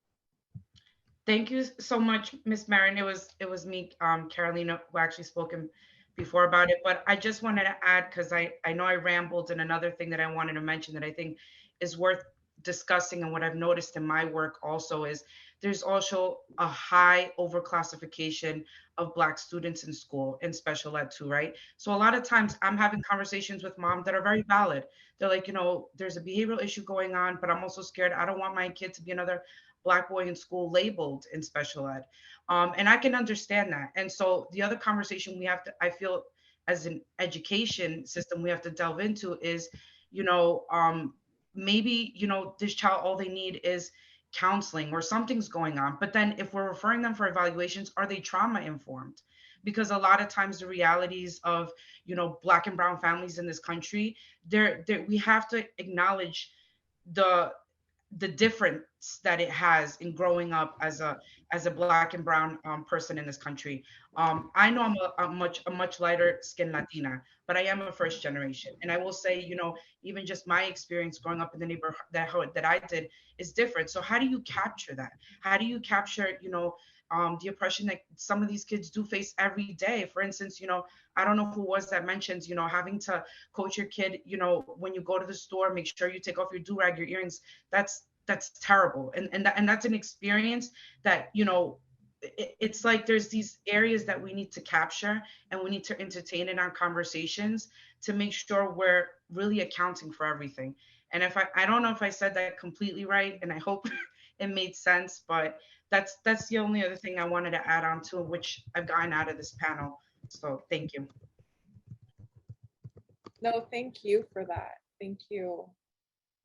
Speaker 10: Thank you so much, Miss Marin. It was me, Carolina, who actually spoken before about it, but I just wanted to add, because I know I rambled, and another thing that I wanted to mention that I think is worth discussing and what I've noticed in my work also is there's also a high overclassification of Black students in school in special ed too, right? So a lot of times I'm having conversations with moms that are very valid. They're like, you know, there's a behavioral issue going on, but I'm also scared. I don't want my kid to be another Black boy in school labeled in special ed. And I can understand that. And so the other conversation we have to, I feel, as an education system, we have to delve into is, you know, maybe, you know, this child, all they need is counseling or something's going on. But then if we're referring them for evaluations, are they trauma informed? Because a lot of times the realities of, you know, Black and brown families in this country, we have to acknowledge the difference that it has in growing up as a Black and brown person in this country. I know I'm a much lighter skinned Latina, but I am a first generation, and I will say, you know, even just my experience growing up in the neighborhood that I did is different. So how do you capture that? How do you capture, you know, the oppression that some of these kids do face every day? For instance, you know, I don't know who was that mentions, you know, having to coach your kid, you know, when you go to the store, make sure you take off your do-rag, your earrings. That's terrible. And that's an experience that, you know, it's like there's these areas that we need to capture and we need to entertain in our conversations to make sure we're really accounting for everything. And if I don't know if I said that completely right, and I hope it made sense, but that's the only other thing I wanted to add on to, which I've gotten out of this panel. So thank you.
Speaker 1: No, thank you for that. Thank you.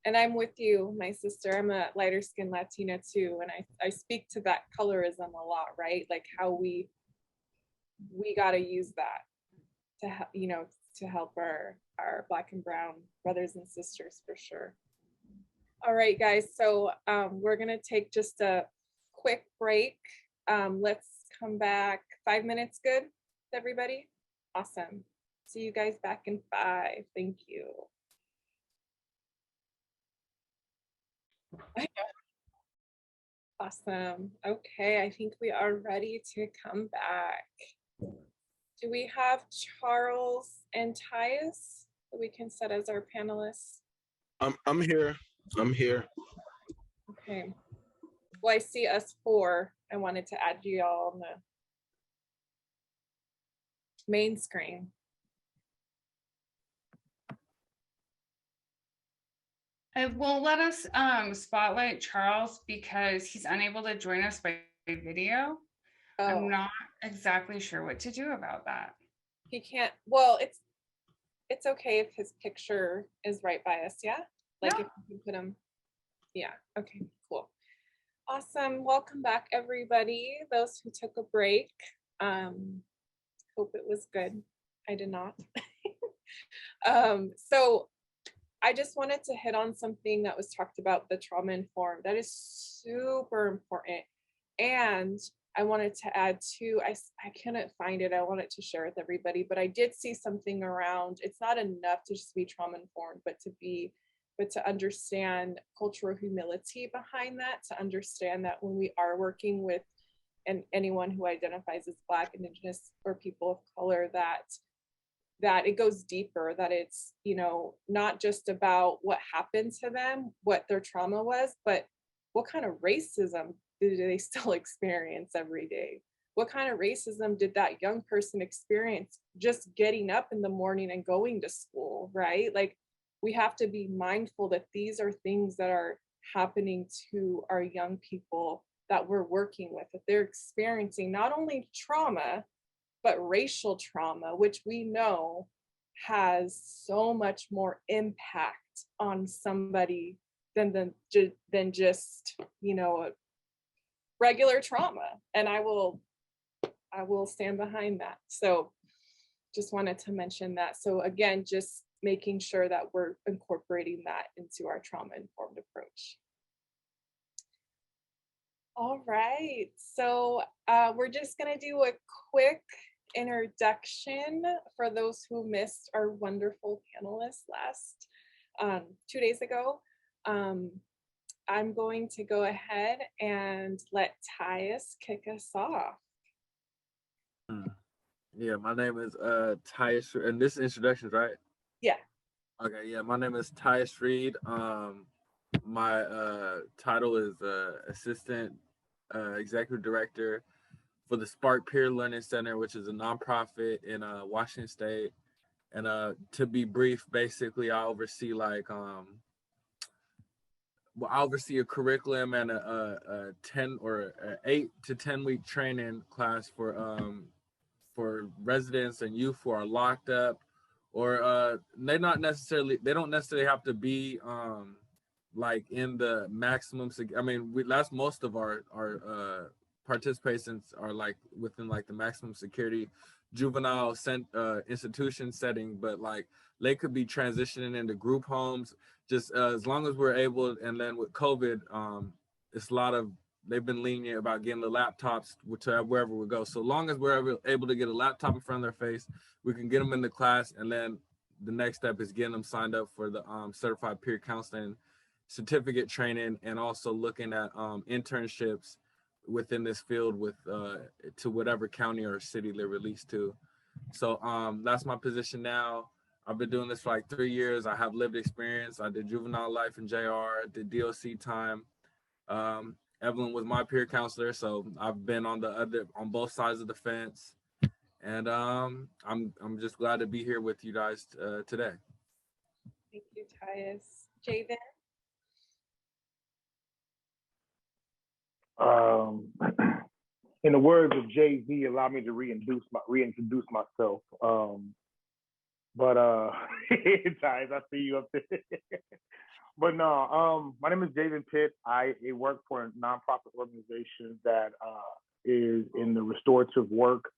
Speaker 1: And I'm with you, my sister. I'm a lighter skinned Latina too. And I speak to that colorism a lot, right? Like how we got to use that to help, you know, to help our Black and brown brothers and sisters for sure. All right, guys. So we're going to take just a quick break. Let's come back. 5 minutes, good, everybody? Awesome. See you guys back in 5. Thank you. Awesome. Okay, I think we are ready to come back. Do we have Charles and Tyus that we can set as our panelists?
Speaker 9: I'm here. I'm here.
Speaker 1: Okay. Well, I see us 4. I wanted to add you all on the main screen.
Speaker 3: It won't let us spotlight Charles because he's unable to join us by video.
Speaker 1: Oh.
Speaker 3: I'm not exactly sure what to do about that.
Speaker 1: He can't, well, it's okay if his picture is right by us, yeah? Like if you put him, yeah, okay, cool. Awesome, welcome back everybody, those who took a break. Hope it was good, I did not. So I just wanted to hit on something that was talked about, the trauma informed. That is super important. And I wanted to add too, I couldn't find it. I wanted to share with everybody, but I did see something around, it's not enough to just be trauma informed, but to understand cultural humility behind that, to understand that when we are working with anyone who identifies as Black, Indigenous, or people of color, that it goes deeper, that it's, you know, not just about what happened to them, what their trauma was, but what kind of racism do they still experience every day? What kind of racism did that young person experience just getting up in the morning and going to school, right? Like, we have to be mindful that these are things that are happening to our young people that we're working with, that they're experiencing not only trauma, but racial trauma, which we know has so much more impact on somebody than just, you know, regular trauma. And I will stand behind that. So just wanted to mention that. So again, just making sure that we're incorporating that into our trauma-informed approach. All right, so we're just gonna do a quick introduction for those who missed our wonderful panelists last 2 days ago. I'm going to go ahead and let Tyus kick us off.
Speaker 11: Yeah, my name is Tyus, and this introduction's right?
Speaker 1: Yeah.
Speaker 11: Okay, yeah, my name is Tyus Reed. my title is Assistant Executive Director for the Spark Peer Learning Center, which is a nonprofit in Washington State. And to be brief, basically, I oversee I oversee a curriculum and a 10 or 8 to 10 week training class for residents and youth who are locked up, or they don't necessarily have to be like in the maximum. I mean, that's most of our participants are like within like the maximum security juvenile institution setting, but like they could be transitioning into group homes, just as long as we're able. And then with COVID, it's a lot of, they've been lenient about getting the laptops to wherever we go. So long as we're able to get a laptop in front of their face, we can get them into class. And then the next step is getting them signed up for the certified peer counseling certificate training, and also looking at internships within this field with to whatever county or city they're released to. So that's my position now. I've been doing this for like 3 years. I have lived experience. I did juvenile life in JR, did DOC time. Evelyn was my peer counselor, so I've been on both sides of the fence. And I'm just glad to be here with you guys today.
Speaker 1: Thank you, Tyus. Javen?
Speaker 5: In the words of Jay-Z, allow me to reintroduce myself. But Tyus, I see you up there. But no, my name is David Pitt. I work for a nonprofit organization that is in the restorative work.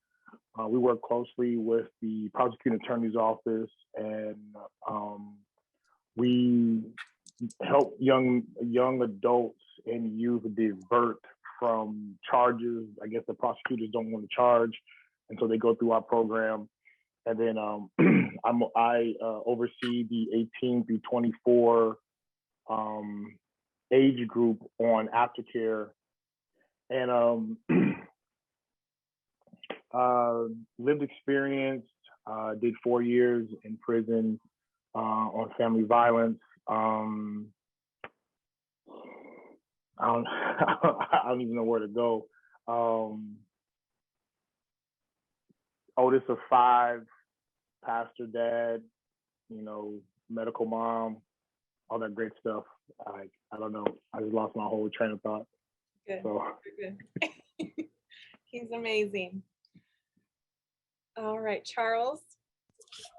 Speaker 5: We work closely with the prosecuting attorney's office, and we help young adults and youth divert from charges. I guess the prosecutors don't want to charge, and so they go through our program. And then I oversee the 18 through 24 age group on aftercare, and lived experience. Did 4 years in prison on family violence. I don't even know where to go. Oldest of 5, pastor dad, medical mom, all that great stuff. I don't know. I just lost my whole train of thought.
Speaker 1: Good.
Speaker 5: So.
Speaker 1: Good. He's amazing. All right, Charles.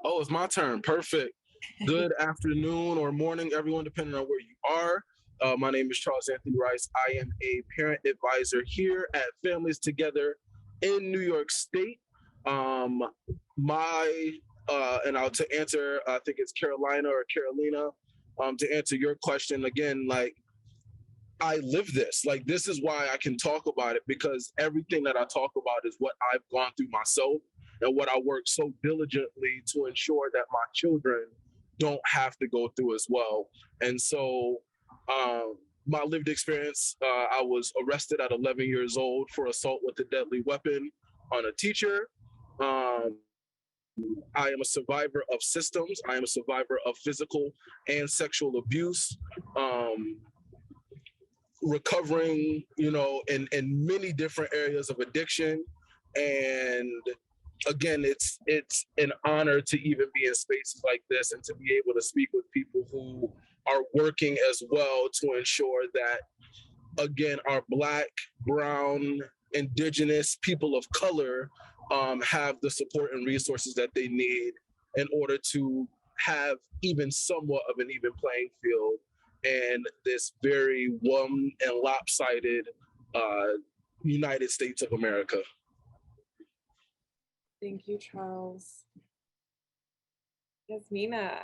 Speaker 9: Oh, it's my turn. Perfect. Good afternoon or morning, everyone, depending on where you are. My name is Charles Anthony Rice. I am a parent advisor here at Families Together in New York State. To answer, I think it's Carolina or Carolina, to answer your question again, like, I live this. Like, this is why I can talk about it, because everything that I talk about is what I've gone through myself and what I work so diligently to ensure that my children don't have to go through as well. And so my lived experience, I was arrested at 11 years old for assault with a deadly weapon on a teacher. I am a survivor of systems. I am a survivor of physical and sexual abuse. Recovering, in many different areas of addiction. And again, it's an honor to even be in spaces like this and to be able to speak with people who are working as well to ensure that, again, our Black, Brown, Indigenous, people of color have the support and resources that they need in order to have even somewhat of an even playing field in this very one and lopsided United States of America.
Speaker 1: Thank you, Charles. Yasmina.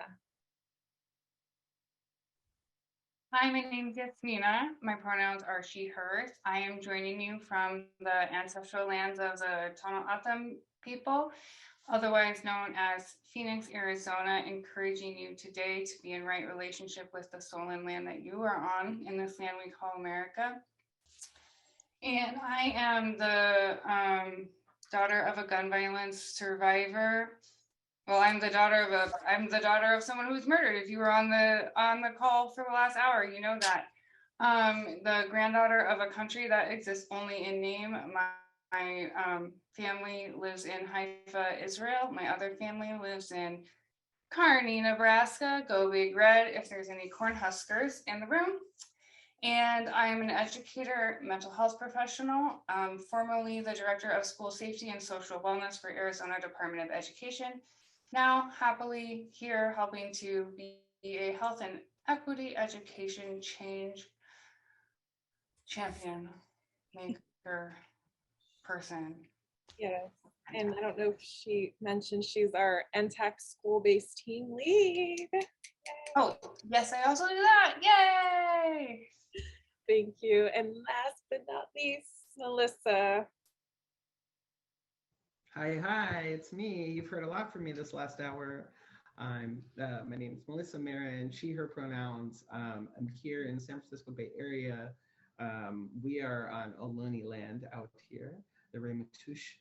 Speaker 3: Hi, my name is Yasmina. My pronouns are she, hers. I am joining you from the ancestral lands of the Tono Atam people, otherwise known as Phoenix, Arizona, encouraging you today to be in right relationship with the soul and land that you are on in this land we call America. And I am the daughter of a gun violence survivor Well, I'm the daughter of someone who was murdered. If you were on the call for the last hour, you know that. The granddaughter of a country that exists only in name. My family lives in Haifa, Israel. My other family lives in Kearney, Nebraska. Go Big Red if there's any Cornhuskers in the room. And I am an educator, mental health professional, formerly the director of school safety and social wellness for Arizona Department of Education. Now happily here helping to be a health and equity education change champion, maker, person.
Speaker 1: Yes. And I don't know if she mentioned she's our NTAC school-based team lead.
Speaker 3: Oh, yes, I also do that. Yay!
Speaker 1: Thank you. And last but not least, Melissa.
Speaker 2: Hi, it's me. You've heard a lot from me this last hour. My name is Melissa Marin, she, her pronouns. I'm here in the San Francisco Bay Area. We are on Ohlone land out here, the Ramaytush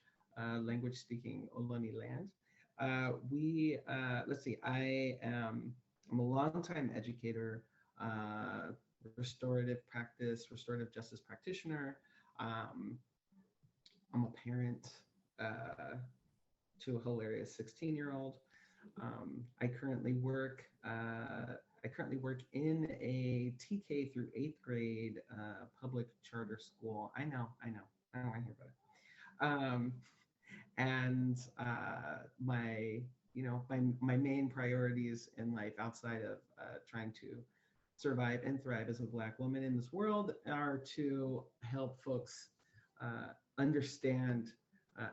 Speaker 2: language speaking Ohlone land. Let's see, I'm a longtime educator, restorative justice practitioner. I'm a parent to a hilarious 16-year-old. I currently work in a TK through 8th grade public charter school. I know, I don't want to hear about it. And my main priorities in life outside of trying to survive and thrive as a Black woman in this world are to help folks understand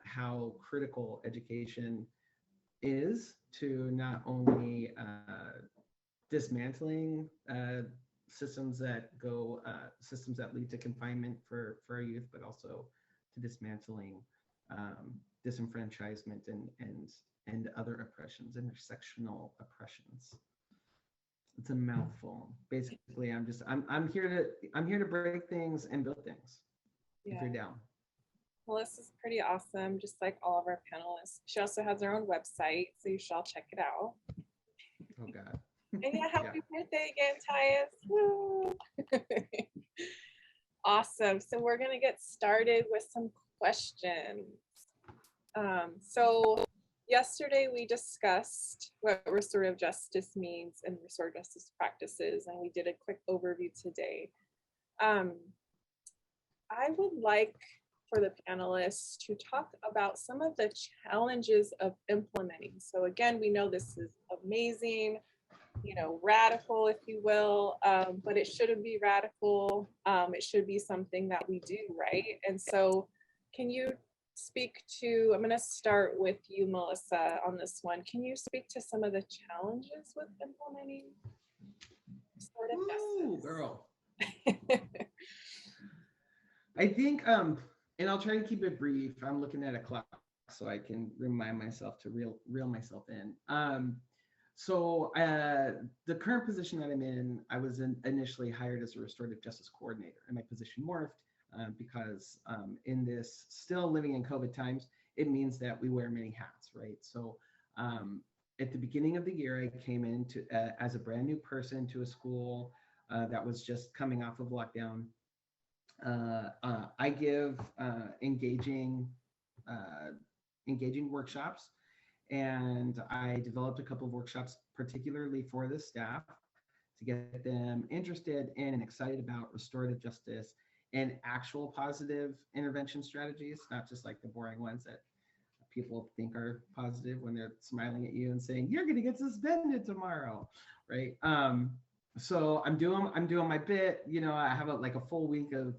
Speaker 2: how critical education is to not only dismantling systems that lead to confinement for our youth, but also to dismantling disenfranchisement and other oppressions, intersectional oppressions. It's a mouthful. Basically, I'm here to break things and build things.
Speaker 1: Yeah.
Speaker 2: If you're down.
Speaker 1: Melissa's pretty awesome, just like all of our panelists. She also has her own website, so you should all check it out.
Speaker 2: Oh God.
Speaker 1: And yeah, happy birthday again, Tyus. Woo! Awesome. So we're gonna get started with some questions. So yesterday we discussed what restorative justice means and restorative justice practices, and we did a quick overview today. I would like for the panelists to talk about some of the challenges of implementing. So again, we know this is amazing, radical, if you will, but it shouldn't be radical. It should be something that we do, right? And so can you speak to, I'm gonna start with you, Melissa, on this one. Can you speak to some of the challenges with implementing restorative justice?
Speaker 2: Girl. I think, and I'll try to keep it brief. I'm looking at a clock so I can remind myself to reel myself in. So the current position that I'm in, I was initially hired as a restorative justice coordinator, and my position morphed because in this still living in COVID times, it means that we wear many hats, right? So at the beginning of the year, I came in as a brand new person to a school that was just coming off of lockdown. I give engaging workshops, and I developed a couple of workshops particularly for the staff to get them interested in and excited about restorative justice and actual positive intervention strategies, not just like the boring ones that people think are positive when they're smiling at you and saying, you're going to get suspended tomorrow, right? So I'm doing my bit, I have a full week of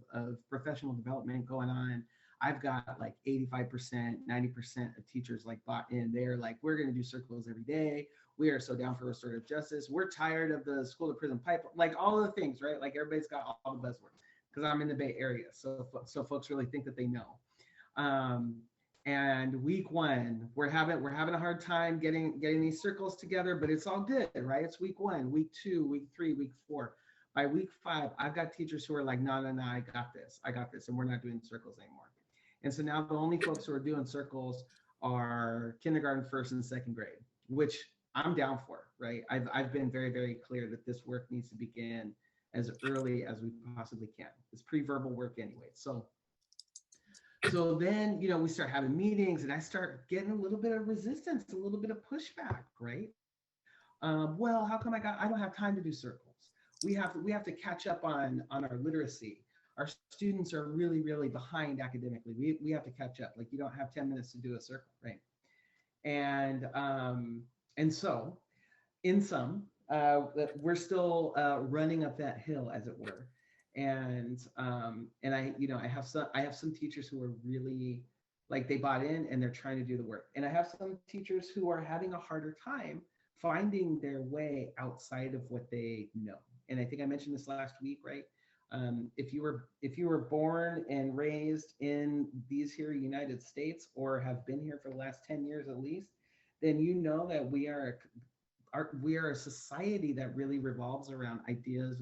Speaker 2: professional development going on. I've got like 85%, 90% of teachers like bought in. They're like, we're going to do circles every day. We are so down for restorative justice. We're tired of the school to prison pipe, like all of the things, right? Like everybody's got all the buzzwords because I'm in the Bay Area. So folks really think that they know. And week one, we're having a hard time getting these circles together, but it's all good, right? It's week one, week two, week three, week four. By week five, I've got teachers who are like, no, I got this, and we're not doing circles anymore. And so now the only folks who are doing circles are kindergarten, first and second grade. which I'm down for, right? I've been very, very clear that this work needs to begin as early as we possibly can. It's pre-verbal work anyway. So then, we start having meetings and I start getting a little bit of resistance, a little bit of pushback, right? Well, how come I don't have time to do circles? We have to catch up on our literacy. Our students are really, really behind academically. We have to catch up. Like, you don't have 10 minutes to do a circle, right? And so in some, we're still running up that hill, as it were. And I have some teachers who are really, like, they bought in and they're trying to do the work. And I have some teachers who are having a harder time finding their way outside of what they know. And I think I mentioned this last week, right? If you were born and raised in these here United States, or have been here for the last 10 years at least, then you know that we are a society that really revolves around ideas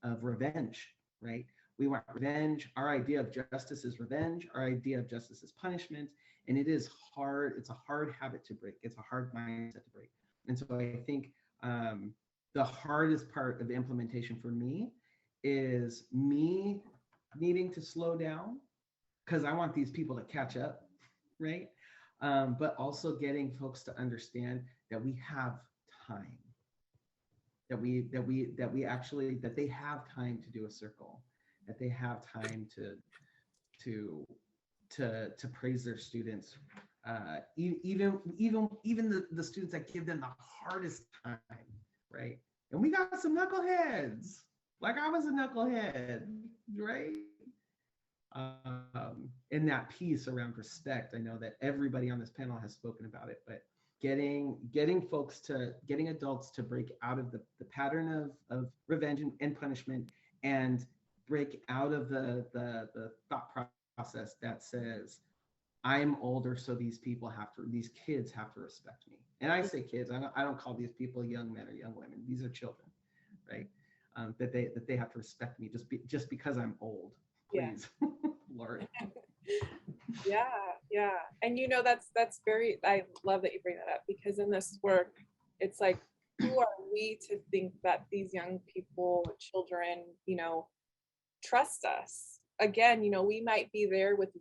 Speaker 2: of revenge, right? We want revenge. Our idea of justice is revenge. Our idea of justice is punishment. And it is hard. It's a hard habit to break. It's a hard mindset to break. And so I think the hardest part of the implementation for me is me needing to slow down, because I want these people to catch up, right? But also getting folks to understand that we have time, that they have time to do a circle, that they have time to praise their students, even the students that give them the hardest time, right? And we got some knuckleheads. Like, I was a knucklehead, right? And that piece around respect, I know that everybody on this panel has spoken about it, but getting adults to break out of the pattern of revenge and punishment, and break out of the thought process that says, I'm older, so these kids have to respect me. And I say kids, I don't call these people young men or young women. These are children, right? That they have to respect me just because I'm old, please. Yeah. Lord.
Speaker 1: Yeah. And that's very, I love that you bring that up, because in this work, it's like, who are we to think that these young people, children, trust us? Again, we might be there with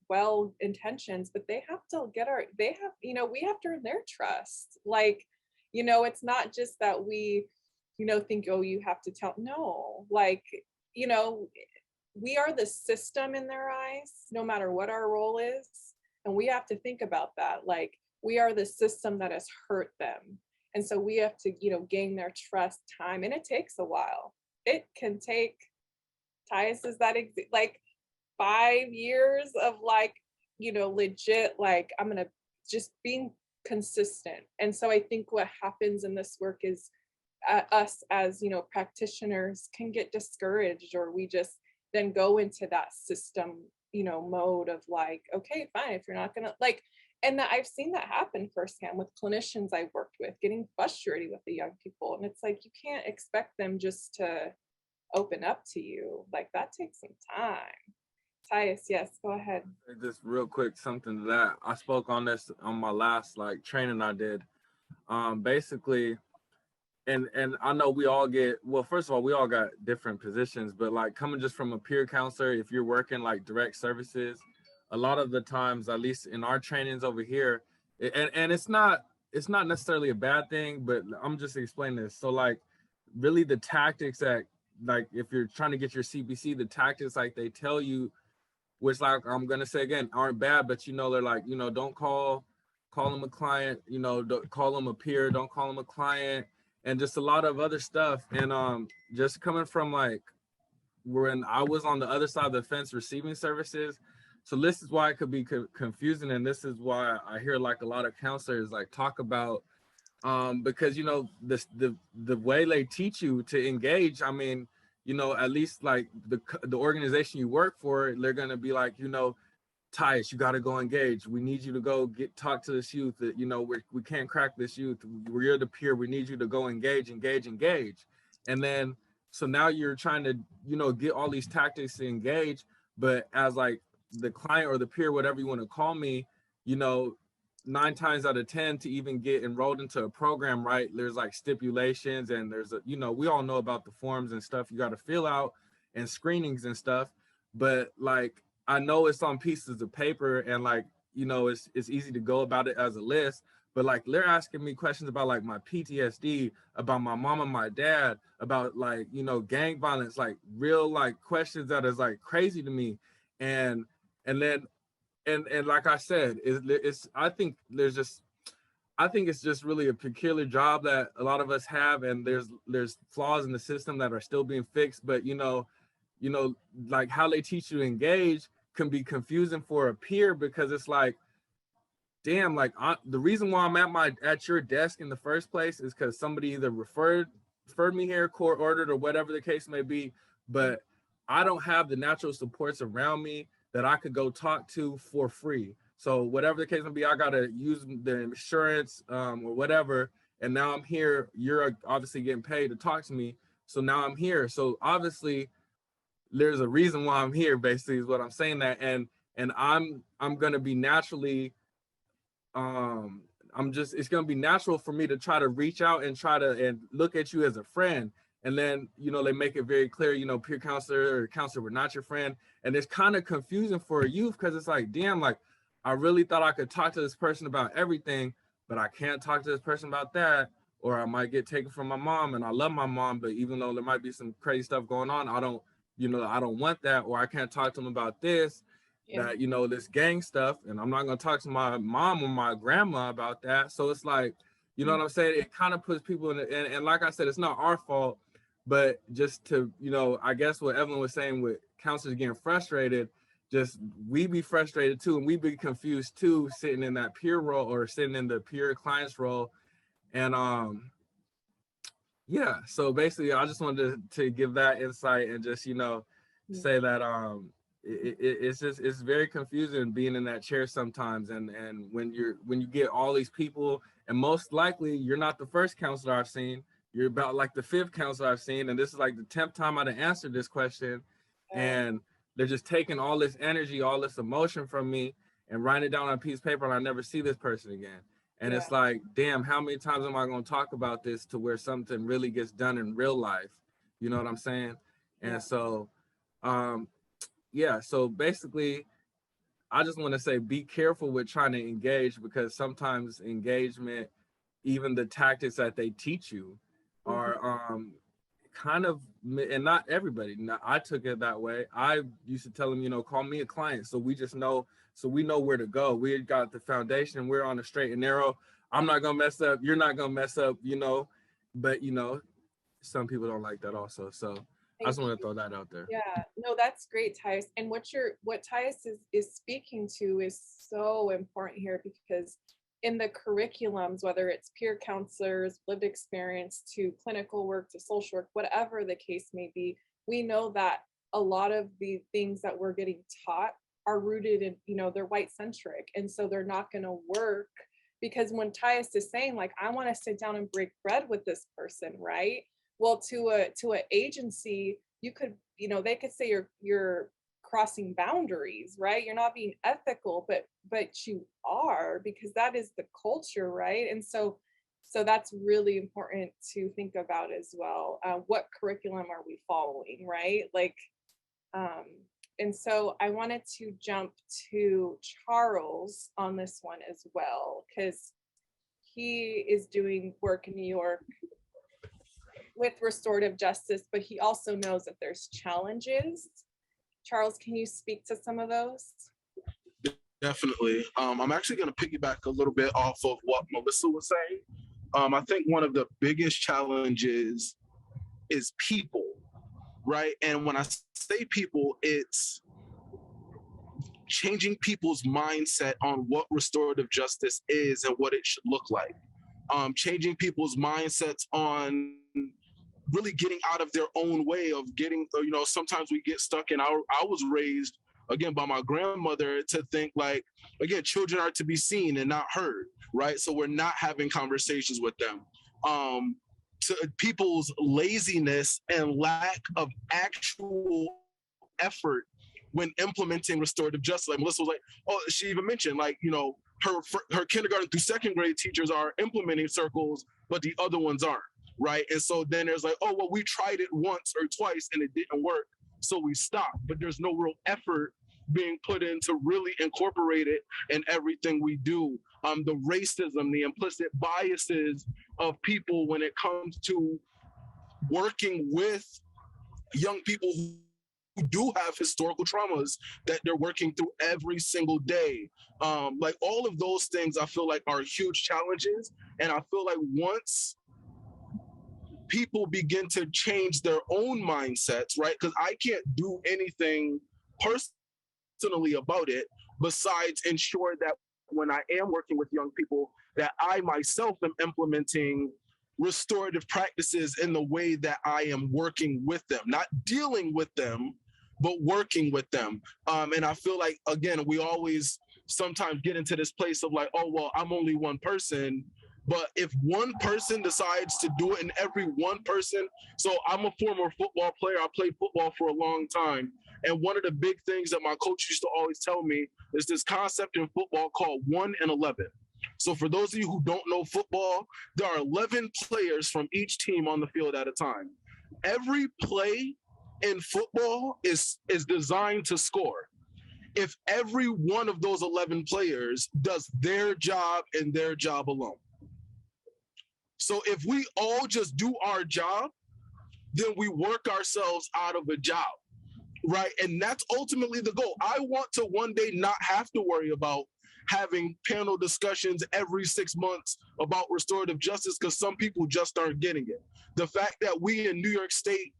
Speaker 1: well intentions, but they have to we have to earn their trust. Like, it's not just that we, think, oh, you have to tell. No, like, we are the system in their eyes, no matter what our role is. And we have to think about that. Like, we are the system that has hurt them. And so we have to, gain their trust, time. And it takes a while. It can take, Tyus, is that like 5 years of legit, like, I'm going to just being consistent. And so I think what happens in this work is us as, practitioners can get discouraged, or we just then go into that system, mode of like, okay, fine, if you're not gonna like, and that I've seen that happen firsthand with clinicians I've worked with, getting frustrated with the young people. And it's like, you can't expect them just to open up to you. Like, that takes some time. Tyus, yes, go ahead.
Speaker 11: Just real quick, something to that. I spoke on this on my last training I did. Basically, and I know we all get, well, first of all, we all got different positions, but coming just from a peer counselor, if you're working direct services, a lot of the times, at least in our trainings over here, and it's not necessarily a bad thing, but I'm just explaining this. So really the tactics that, if you're trying to get your CBC, the tactics they tell you, which I'm gonna say again, aren't bad, but they're don't call them a client, don't call them a peer, don't call them a client, and just a lot of other stuff. And just coming from when I was on the other side of the fence receiving services, so this is why it could be confusing, and this is why I hear a lot of counselors talk about because the way they teach you to engage, I mean, at least the organization you work for, they're gonna be Tyus, you got to go engage. We need you to go talk to this youth. That we can't crack this youth. We're the peer. We need you to go engage. And then so now you're trying to get all these tactics to engage, but as the client or the peer, whatever you want to call me, 9 times out of 10 to even get enrolled into a program, right? There's like stipulations, and there's a, you know, we all know about the forms and stuff you got to fill out and screenings and stuff. But like, I know it's on pieces of paper, and like, you know, it's easy to go about it as a list. But like, they're asking me questions about like my PTSD, about my mom and my dad, about like, you know, gang violence, like real like questions that is like crazy to me. And then like I said, it's I think it's just really a peculiar job that a lot of us have, and there's flaws in the system that are still being fixed. But you know, like how they teach you to engage can be confusing for a peer, because it's like, damn, like the reason why I'm at your desk in the first place is because somebody either referred me here, court ordered, or whatever the case may be. But I don't have the natural supports around me that I could go talk to for free. So whatever the case may be, I gotta use the insurance or whatever. And now I'm here. You're obviously getting paid to talk to me. So now I'm here. So obviously there's a reason why I'm here, basically, is what I'm saying. That and I'm gonna be naturally it's gonna be natural for me to try to reach out and try to look at you as a friend. And then, you know, they make it very clear, you know, peer counselor or counselor were not your friend. And it's kind of confusing for a youth, because it's like, damn, like I really thought I could talk to this person about everything, but I can't talk to this person about that, or I might get taken from my mom, and I love my mom, but even though there might be some crazy stuff going on, I don't want that, or I can't talk to them about this, that, you know, this gang stuff, and I'm not going to talk to my mom or my grandma about that. So it's like, you know what I'm saying? It kind of puts people in, and like I said, it's not our fault, but just to, you know, I guess what Evelyn was saying with counselors getting frustrated, just we be frustrated too, and we be confused too, sitting in that peer role or sitting in the peer client's role. And yeah, so basically I just wanted to give that insight, and just, you know, say that it's very confusing being in that chair sometimes, and when you get all these people, and most likely you're not the first counselor I've seen, you're about like the 5th counselor I've seen, and this is like the 10th time I've answered this question, and they're just taking all this energy, all this emotion from me, and writing it down on a piece of paper, and I never see this person again. And it's like, damn, how many times am I going to talk about this to where something really gets done in real life? You know what I'm saying? And so, so basically, I just want to say, be careful with trying to engage, because sometimes engagement, even the tactics that they teach you are kind of, and not everybody. I took it that way. I used to tell them, you know, call me a client, so we know where to go. We got the foundation. We're on a straight and narrow. I'm not gonna mess up. You're not gonna mess up. You know, but you know, some people don't like that also. So I just want to throw that out there.
Speaker 1: Yeah, no, that's great, Tyus. And what Tyus is speaking to is so important here, because in the curriculums, whether it's peer counselors, lived experience, to clinical work, to social work, whatever the case may be, we know that a lot of the things that we're getting taught are rooted in, you know, they're white centric. And so they're not going to work, because when Tyus is saying, like, I want to sit down and break bread with this person, right? Well, to an agency, you could, you know, they could say you're crossing boundaries, right? You're not being ethical, but you are, because that is the culture, right? And so that's really important to think about as well. What curriculum are we following, right? Like, and so I wanted to jump to Charles on this one as well, because he is doing work in New York with restorative justice, but he also knows that there's challenges. Charles, can you speak to some of those?
Speaker 9: Definitely. I'm actually going to piggyback a little bit off of what Melissa was saying. I think one of the biggest challenges is people, right? And when I say people, it's changing people's mindset on what restorative justice is and what it should look like. Changing people's mindsets on really getting out of their own way of getting, you know, sometimes we get stuck in I was raised, again, by my grandmother to think like, again, children are to be seen and not heard, right? So we're not having conversations with them. To people's laziness and lack of actual effort when implementing restorative justice. Like Melissa was like, oh, she even mentioned, like, you know, her kindergarten through second grade teachers are implementing circles, but the other ones aren't, right? And so then there's like, oh, well, we tried it once or twice and it didn't work, so we stopped. But there's no real effort being put in to really incorporate it in everything we do. The racism, the implicit biases of people when it comes to working with young people who do have historical traumas that they're working through every single day. Like all of those things I feel like are huge challenges. And I feel like once people begin to change their own mindsets, right? Because I can't do anything personally about it besides ensure that when I am working with young people, that I myself am implementing restorative practices in the way that I am working with them, not dealing with them, but working with them. And I feel like, again, we always sometimes get into this place of like, oh, well, I'm only one person. But if one person decides to do it, and every one person, so I'm a former football player, I played football for a long time. And one of the big things that my coach used to always tell me is this concept in football called 1 and 11. So for those of you who don't know football, there are 11 players from each team on the field at a time. Every play in football is designed to score. If every one of those 11 players does their job and their job alone. So if we all just do our job, then we work ourselves out of a job, right? And that's ultimately the goal. I want to one day not have to worry about having panel discussions every 6 months about restorative justice because some people just aren't getting it. The fact that we in New York State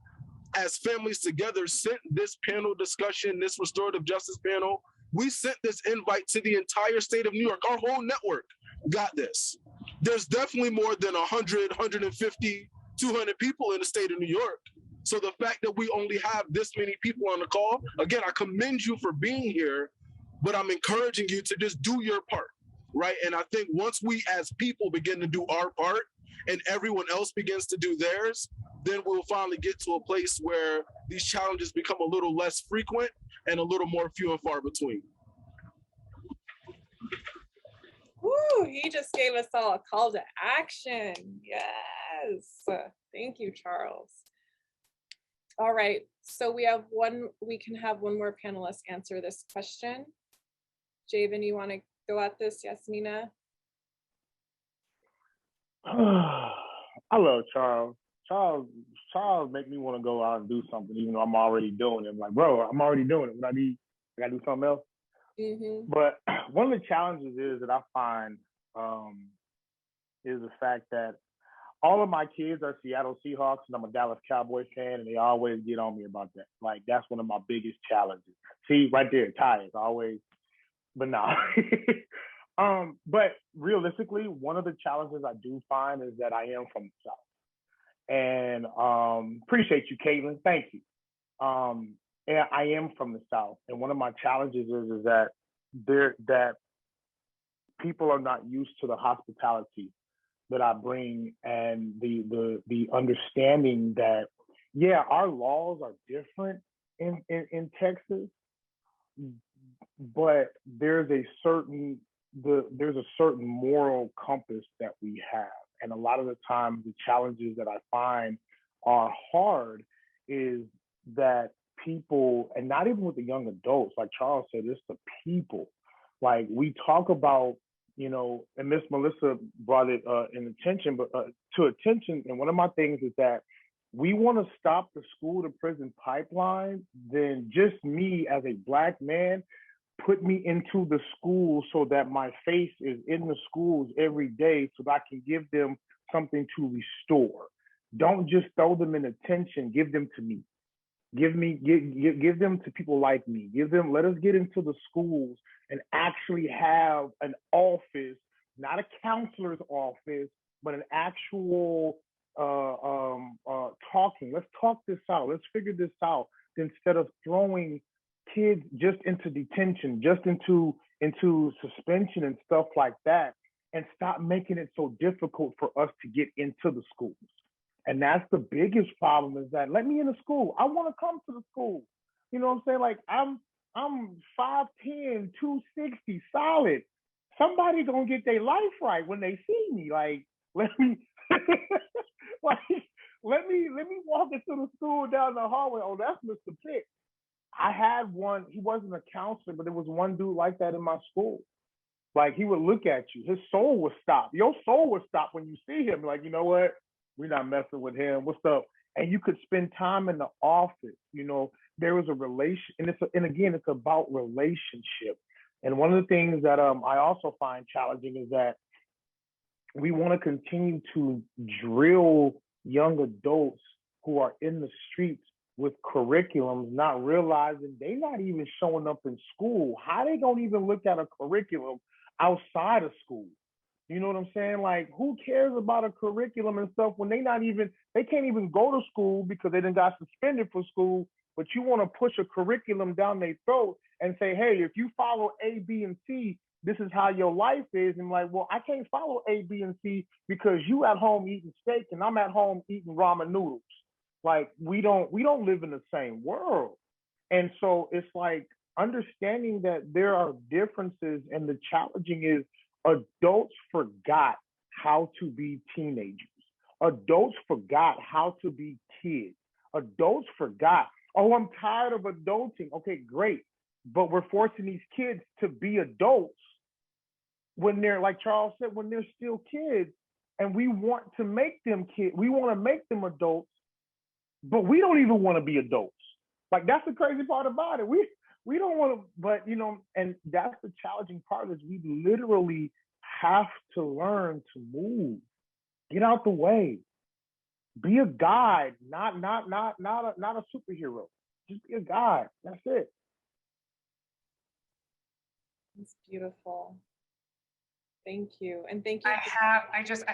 Speaker 9: as families together sent this panel discussion, this restorative justice panel, we sent this invite to the entire state of New York. Our whole network got this. There's definitely more than 100, 150, 200 people in the state of New York. So the fact that we only have this many people on the call, again, I commend you for being here, but I'm encouraging you to just do your part, right? And I think once we as people begin to do our part and everyone else begins to do theirs, then we'll finally get to a place where these challenges become a little less frequent and a little more few and far between.
Speaker 1: Woo, he just gave us all a call to action. Yes. Thank you, Charles. All right, so we can have one more panelist answer this question. Javen, you want to go at this? Yes, Nina?
Speaker 5: I love Charles. Charles make me want to go out and do something, even though I'm already doing it. I'm like, bro, I'm already doing it. What I gotta do something else.
Speaker 1: Mm-hmm.
Speaker 5: But one of the challenges is that I find is the fact that all of my kids are Seattle Seahawks and I'm a Dallas Cowboys fan, and they always get on me about that. Like, that's one of my biggest challenges. See, right there, ties always, but nah. But realistically, one of the challenges I do find is that I am from the South. And appreciate you, Caitlin. Thank you. And I am from the South. And one of my challenges is that that people are not used to the hospitality that I bring and the understanding that, yeah, our laws are different in Texas, but there's a certain moral compass that we have. And a lot of the time, the challenges that I find are hard is that people, and not even with the young adults, like Charles said, it's the people. Like, we talk about, you know, and Miss Melissa brought it to attention. And one of my things is that we want to stop the school to prison pipeline. Then just me as a Black man, put me into the school so that my face is in the schools every day so that I can give them something to restore. Don't just throw them in attention, give them to me. Give them to people like me. Let us get into the schools and actually have an office, not a counselor's office, but an actual talking. Let's talk this out. Let's figure this out instead of throwing kids just into detention, just into suspension and stuff like that, and stop making it so difficult for us to get into the schools. And that's the biggest problem, is that let me in the school. I want to come to the school. You know what I'm saying? Like, I'm 5'10", 260, solid. somebody gonna get their life right when they see me. Like, let me, like, let me walk into the school down the hallway. Oh, that's Mr. Pitt. I had one. He wasn't a counselor, but there was one dude like that in my school. Like, he would look at you. His soul would stop. Your soul would stop when you see him. Like, you know what? We're not messing with him. What's up? And you could spend time in the office. You know, there was a relation, and again, it's about relationship. And one of the things that I also find challenging is that we want to continue to drill young adults who are in the streets with curriculums, not realizing they're not even showing up in school. How they gonna even look at a curriculum outside of school? You know what I'm saying? Like, who cares about a curriculum and stuff when they can't even go to school because they done got suspended for school, but you want to push a curriculum down their throat and say, hey, if you follow A, B, and C, this is how your life is. And like, well, I can't follow A, B, and C because you at home eating steak and I'm at home eating ramen noodles. Like, we don't live in the same world. And so it's like understanding that there are differences, and the challenging is adults forgot how to be teenagers. Adults forgot how to be kids. Adults forgot, oh, I'm tired of adulting. Okay, great. But we're forcing these kids to be adults when they're, like Charles said, when they're still kids, and we want to make them kids. We want to make them adults, but we don't even want to be adults. Like, that's the crazy part about it. We don't want to, but you know, and that's the challenging part, is we literally have to learn to move, get out the way, be a guide, not a superhero. Just be a guide. That's it.
Speaker 1: It's beautiful. Thank you. And thank you.
Speaker 3: I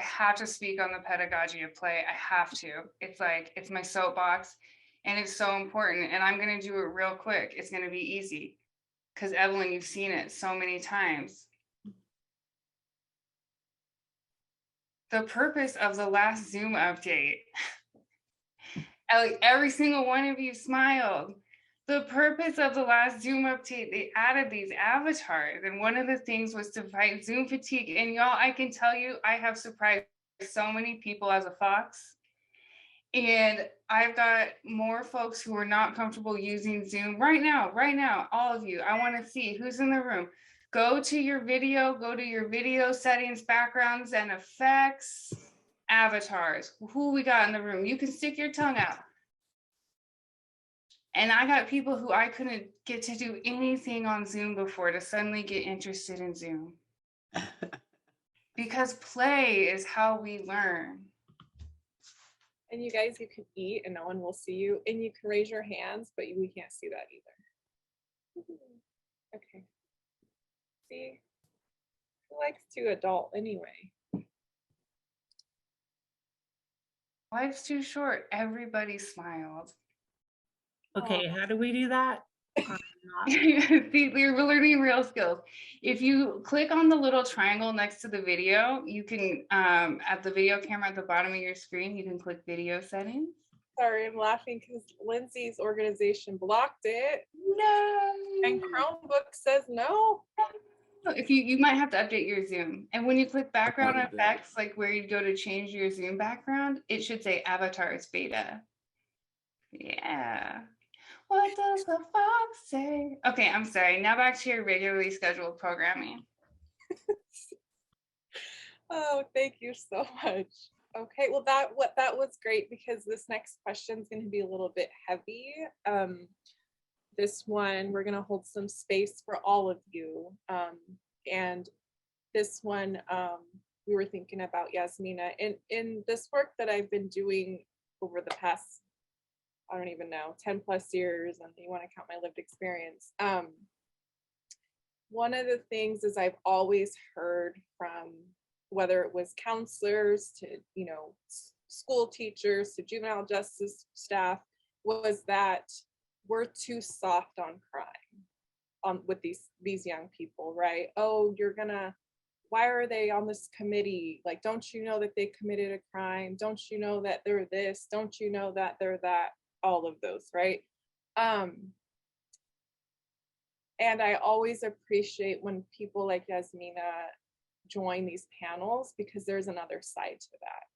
Speaker 3: have to speak on the pedagogy of play. I have to. It's like, it's my soapbox, and it's so important. And I'm going to do it real quick. It's going to be easy because Evelyn, you've seen it so many times. The purpose of the last Zoom update, every single one of you smiled. The purpose of the last Zoom update, they added these avatars. And one of the things was to fight Zoom fatigue. And y'all, I can tell you, I have surprised so many people as a fox. And I've got more folks who are not comfortable using Zoom right now, all of you. I want to see who's in the room. Go to your video settings, backgrounds, and effects, avatars. Who we got in the room? You can stick your tongue out. And I got people who I couldn't get to do anything on Zoom before to suddenly get interested in Zoom. Because play is how we learn.
Speaker 1: And you guys, you can eat and no one will see you. And you can raise your hands, but we can't see that either. Okay. See? Who likes to adult anyway?
Speaker 3: Life's too short. Everybody smiled.
Speaker 4: Okay, how do we do that?
Speaker 3: We're learning real skills. If you click on the little triangle next to the video, you can, at the video camera at the bottom of your screen, you can click video settings.
Speaker 1: Sorry, I'm laughing because Lindsay's organization blocked it.
Speaker 3: No.
Speaker 1: And Chromebook says no.
Speaker 3: If you might have to update your Zoom. And when you click background effects, like where you go to change your Zoom background, it should say avatars beta. Yeah. What does the fox say? Okay, I'm sorry. Now back to your regularly scheduled programming.
Speaker 1: Oh, thank you so much. Okay, well that was great because this next question is going to be a little bit heavy. This one, we're going to hold some space for all of you. And this one, we were thinking about Yasmina. In this work that I've been doing over the past, I don't even know, 10 plus years, and you want to count my lived experience. One of the things is I've always heard from, whether it was counselors to, you know, school teachers to juvenile justice staff, was that we're too soft on crime with these young people, right? Oh, why are they on this committee? Like, don't you know that they committed a crime? Don't you know that they're this? Don't you know that they're that? All of those, right? And I always appreciate when people like Yasmina join these panels, because there's another side to that.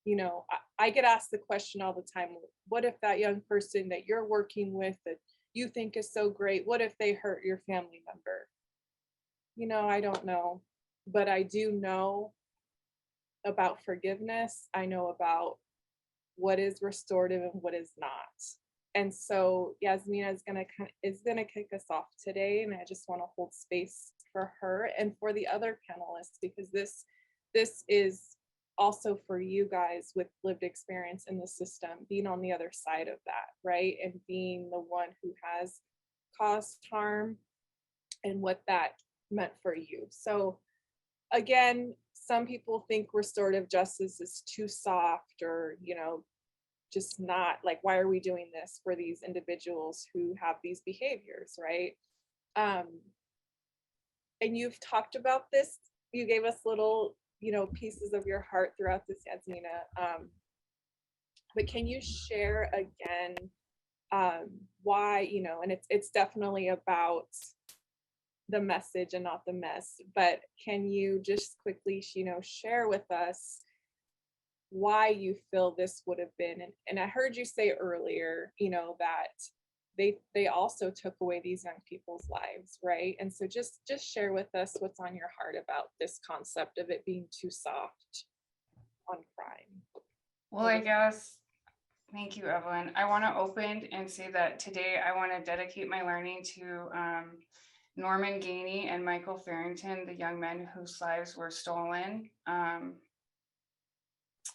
Speaker 1: You know, I get asked the question all the time, what if that young person that you're working with that you think is so great, what if they hurt your family member? You know, I don't know, but I do know about forgiveness. I know about what is restorative and what is not. And so Yasmina is gonna kick us off today, and I just want to hold space for her and for the other panelists, because this is also for you guys with lived experience in the system, being on the other side of that, right? And being the one who has caused harm and what that meant for you. So again, some people think restorative justice is too soft, or, you know, just not like, why are we doing this for these individuals who have these behaviors, right? And you've talked about this, you gave us little, you know, pieces of your heart throughout this, Yasmina. But can you share again why, you know, and it's definitely about the message and not the mess, but can you just quickly, you know, share with us why you feel this would have been, and I heard you say earlier, you know, that they also took away these young people's lives, right? And so just share with us what's on your heart about this concept of it being too soft on crime.
Speaker 3: Well, I guess, thank you, Evelyn. I want to open and say that today I want to dedicate my learning to Norman Gainey and Michael Farrington, the young men whose lives were stolen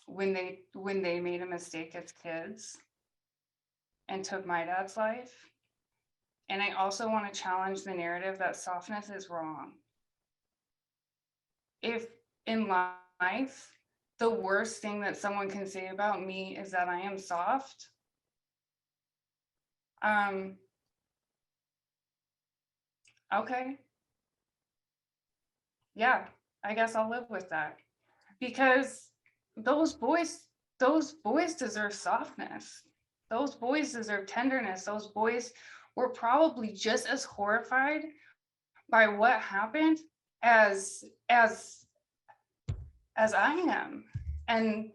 Speaker 3: when they made a mistake as kids and took my dad's life. And I also want to challenge the narrative that softness is wrong. If in life, the worst thing that someone can say about me is that I am soft, okay. Yeah, I guess I'll live with that. Because those boys deserve softness. Those boys deserve tenderness. Those boys were probably just as horrified by what happened as I am. And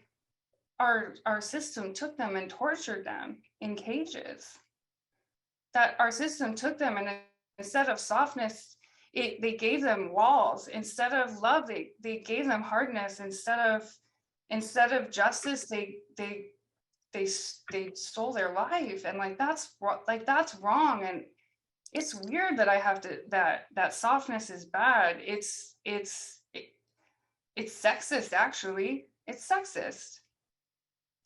Speaker 3: our system took them and tortured them in cages. That our system took them, and instead of softness, they gave them walls. Instead of love, they gave them hardness. Instead of justice, they stole their life. And that's wrong. And it's weird that I have to that softness is bad. It's sexist, actually. It's sexist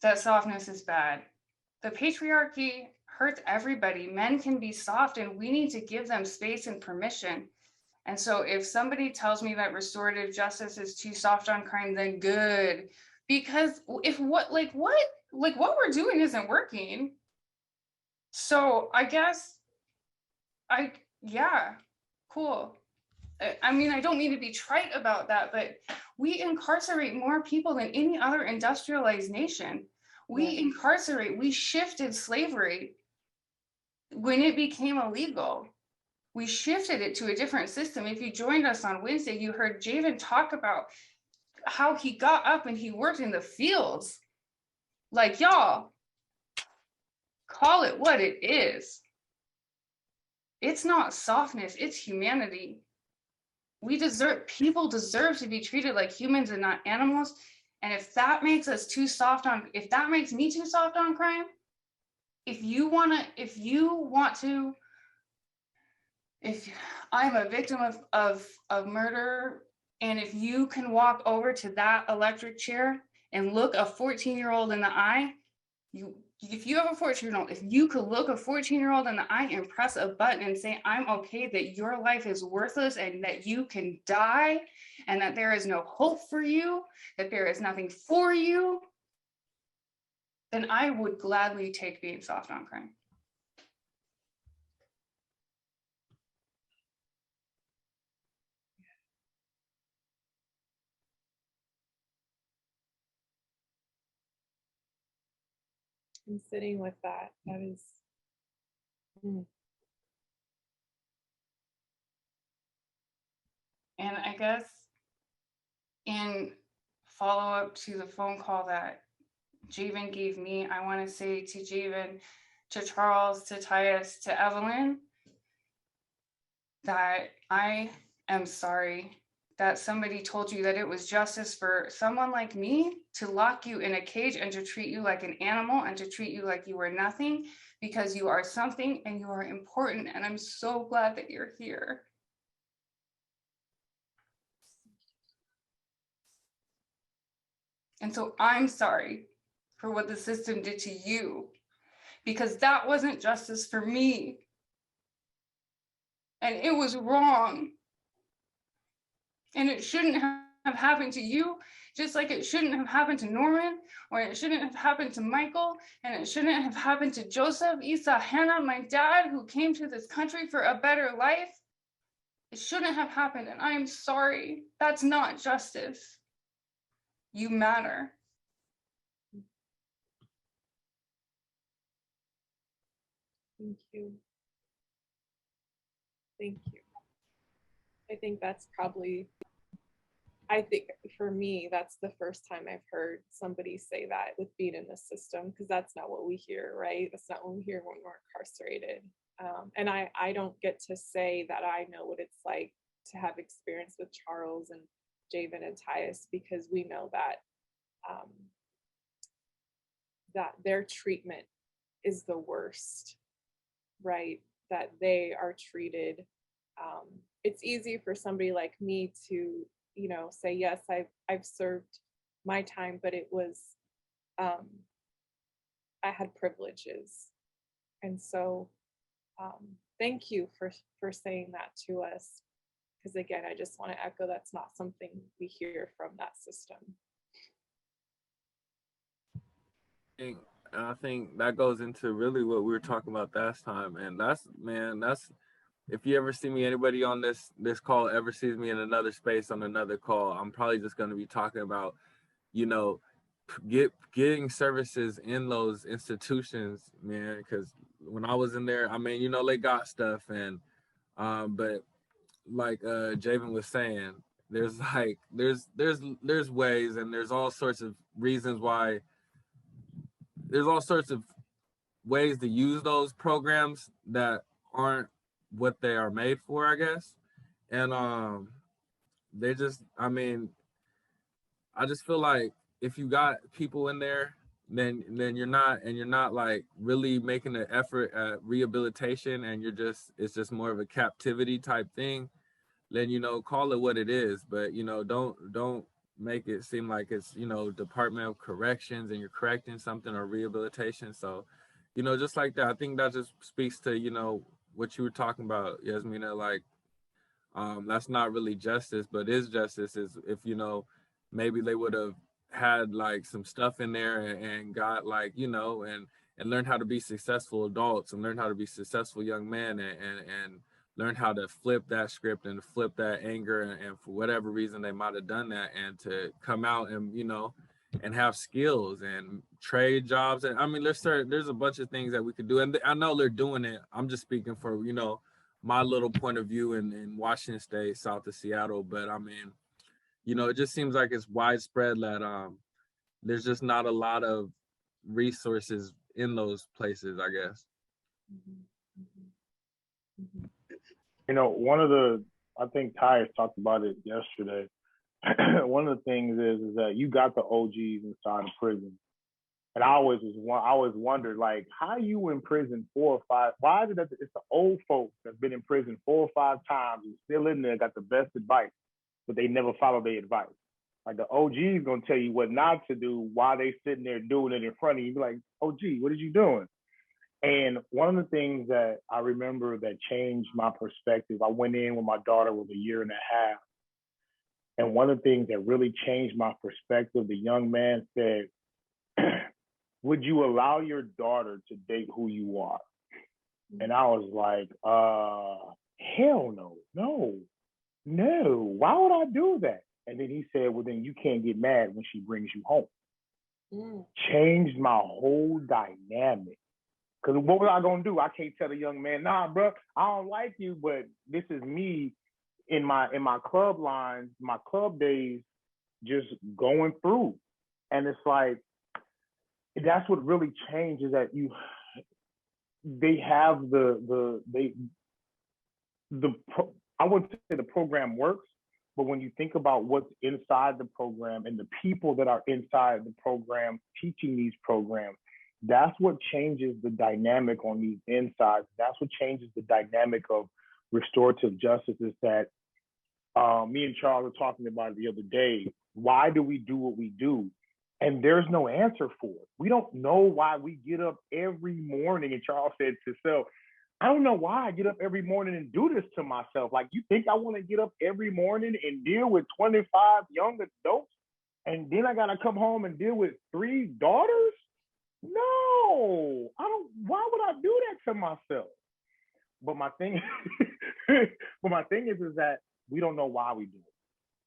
Speaker 3: that softness is bad. The patriarchy hurts everybody. Men can be soft, and we need to give them space and permission. And so if somebody tells me that restorative justice is too soft on crime, then good. Because if what we're doing isn't working. So I guess yeah, cool. I mean, I don't mean to be trite about that, but we incarcerate more people than any other industrialized nation. We shifted slavery when it became illegal. We shifted it to a different system. If you joined us on Wednesday, you heard Javen talk about how he got up and he worked in the fields. Like, y'all, call it what it is. It's not softness, it's humanity. People deserve to be treated like humans and not animals. And if that makes us too soft on, if that makes me too soft on crime, if I'm a victim of murder, and if you can walk over to that electric chair and look a 14-year-old in the eye, if you have a 14-year-old, if you could look a 14-year-old in the eye and press a button and say, I'm okay that your life is worthless and that you can die and that there is no hope for you, that there is nothing for you, then I would gladly take being soft on crime.
Speaker 1: And sitting with that is
Speaker 3: And I guess in follow up to the phone call that Javen gave me, I want to say to Javen, to Charles, to Titus, to Evelyn, that I am sorry that somebody told you that it was justice for someone like me to lock you in a cage and to treat you like an animal and to treat you like you were nothing, because you are something and you are important. And I'm so glad that you're here. And so I'm sorry for what the system did to you, because that wasn't justice for me. And it was wrong. And it shouldn't have happened to you, just like it shouldn't have happened to Norman, or it shouldn't have happened to Michael, and it shouldn't have happened to Joseph, Isa, Hannah, my dad, who came to this country for a better life. It shouldn't have happened, and I am sorry. That's not justice. You matter.
Speaker 1: Thank you. Thank you. I think that's probably, I think for me, that's the first time I've heard somebody say that with being in the system, because that's not what we hear, right? That's not what we hear when we're incarcerated. And I don't get to say that I know what it's like to have experience with Charles and Javen and Tyus, because we know that that their treatment is the worst, right? That they are treated. It's easy for somebody like me to, you know, say, yes, I've served my time, but it was, I had privileges. And so thank you for saying that to us. Because again, I just want to echo, that's not something we hear from that system.
Speaker 11: I think that goes into really what we were talking about last time. And that's, man, that's, if you ever see me, anybody on this call ever sees me in another space on another call, I'm probably just going to be talking about, you know, getting services in those institutions, man, because when I was in there, I mean, you know, they got stuff, and but like Javen was saying, there's like there's ways, and there's all sorts of reasons why, there's all sorts of ways to use those programs that aren't what they are made for, I guess. And they just, I mean, I just feel like if you got people in there, then you're not like really making an effort at rehabilitation, and it's just more of a captivity type thing, then, you know, call it what it is. But, you know, don't make it seem like it's, you know, Department of Corrections and you're correcting something, or rehabilitation. So, you know, just like that, I think that just speaks to, you know, what you were talking about, Yasmina, like, that's not really justice, but is justice is if, you know, maybe they would have had like some stuff in there, and got like, you know, and learned how to be successful adults, and learn how to be successful young men, and learn how to flip that script and flip that anger, and for whatever reason they might have done that, and to come out and, you know, and have skills and trade jobs. And I mean, there's a bunch of things that we could do, and I know they're doing it. I'm just speaking for, you know, my little point of view in Washington State, south of Seattle. But I mean, you know, it just seems like it's widespread that there's just not a lot of resources in those places, I guess.
Speaker 5: You know, I think Tyus talked about it yesterday. One of the things is that you got the OGs inside of prison. And I always wondered, like, how you in prison 4 or 5? Why is it that it's the old folks that's been in prison 4 or 5 times and still in there, got the best advice, but they never follow their advice? Like, the OG's gonna tell you what not to do while they sitting there doing it in front of you. Be like, OG, what are you doing? And one of the things that I remember that changed my perspective, I went in when my daughter was 1.5 years. And one of the things that really changed my perspective, the young man said, would you allow your daughter to date who you are? And I was like, hell no. Why would I do that? And then he said, well, then you can't get mad when she brings you home. Changed my whole dynamic. Because what was I going to do? I can't tell the young man, nah, bro, I don't like you, but this is me in my club lines, my club days, just going through, and it's like that's what really changed is that they have I wouldn't say the program works, but when you think about what's inside the program and the people that are inside the program teaching these programs, that's what changes the dynamic on these insides. That's what changes the dynamic of restorative justice is that me and Charles were talking about it the other day. Why do we do what we do? And there's no answer for it. We don't know why we get up every morning. And Charles said to himself, I don't know why I get up every morning and do this to myself. Like, you think I want to get up every morning and deal with 25 young adults? And then I got to come home and deal with 3 daughters? No, I don't. Why would I do that to myself? But my thing, is that we don't know why we do it.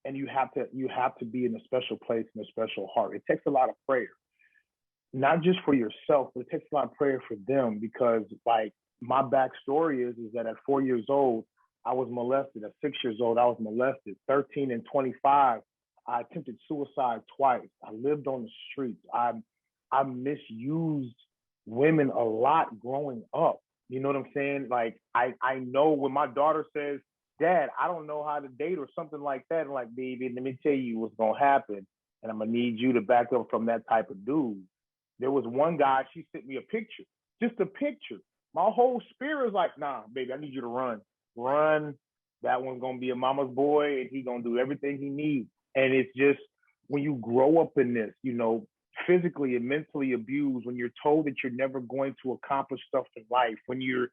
Speaker 5: And you have to be in a special place and a special heart. It takes a lot of prayer, not just for yourself, but it takes a lot of prayer for them, because like my backstory is that at 4 years old, I was molested. At 6 years old, I was molested. 13 and 25, I attempted suicide twice. I lived on the streets. I misused women a lot growing up. You know what I'm saying? Like, I know when my daughter says, Dad, I don't know how to date or something like that. I'm like, baby, let me tell you what's going to happen. And I'm going to need you to back up from that type of dude. There was one guy, she sent me a picture, just a picture. My whole spirit was like, nah, baby, I need you to run. Run. That one's going to be a mama's boy, and he's going to do everything he needs. And it's just, when you grow up in this, you know, physically and mentally abused, when you're told that you're never going to accomplish stuff in life, when you,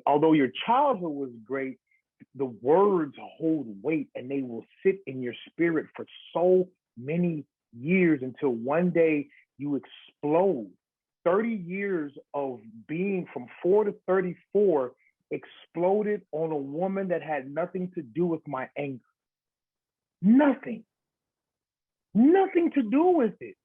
Speaker 5: although your childhood was great, the words hold weight and they will sit in your spirit for so many years until one day you explode. 30 years of being from 4 to 34 exploded on a woman that had nothing to do with my anger. Nothing to do with it.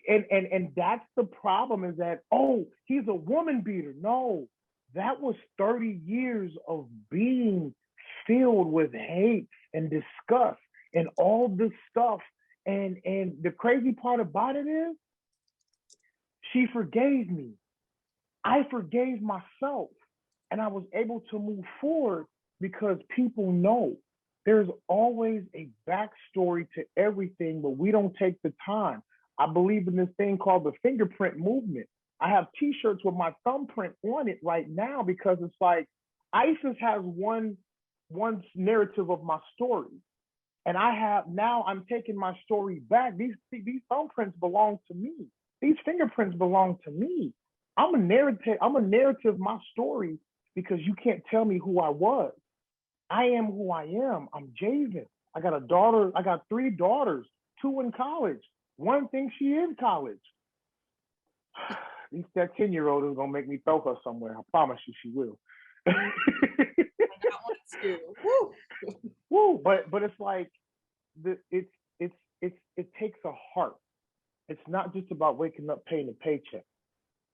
Speaker 5: And that's the problem, is that, oh, he's a woman beater. No, that was 30 years of being filled with hate and disgust and all this stuff. And the crazy part about it is, she forgave me. I forgave myself. And I was able to move forward because people know there's always a backstory to everything, but we don't take the time. I believe in this thing called the Fingerprint Movement. I have t-shirts with my thumbprint on it right now, because it's like ISIS has one narrative of my story. And I'm taking my story back. These thumbprints belong to me. These fingerprints belong to me. I'm a narrative, my story, because you can't tell me who I was. I am who I am. I'm Javen. I got a daughter. I got 3 daughters, 2 in college. One thinks she in college. That 10-year-old is gonna make me throw her somewhere. I promise you, she will.
Speaker 1: I got one too. Woo.
Speaker 5: Woo. But it's like it takes a heart. It's not just about waking up paying a paycheck.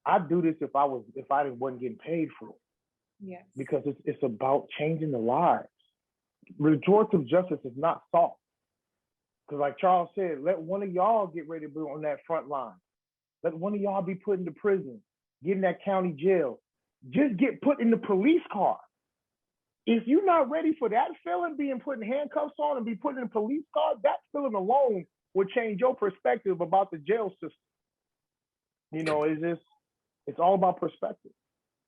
Speaker 5: I'd do this if I wasn't getting paid for it.
Speaker 1: Yes.
Speaker 5: Because it's about changing the lives. Restorative justice is not soft. Because like Charles said, let one of y'all get ready to be on that front line. Let one of y'all be put into prison, get in that county jail. Just get put in the police car. If you're not ready for that feeling, being put in handcuffs on and be put in a police car, that feeling alone will change your perspective about the jail system. You know, it's all about perspective.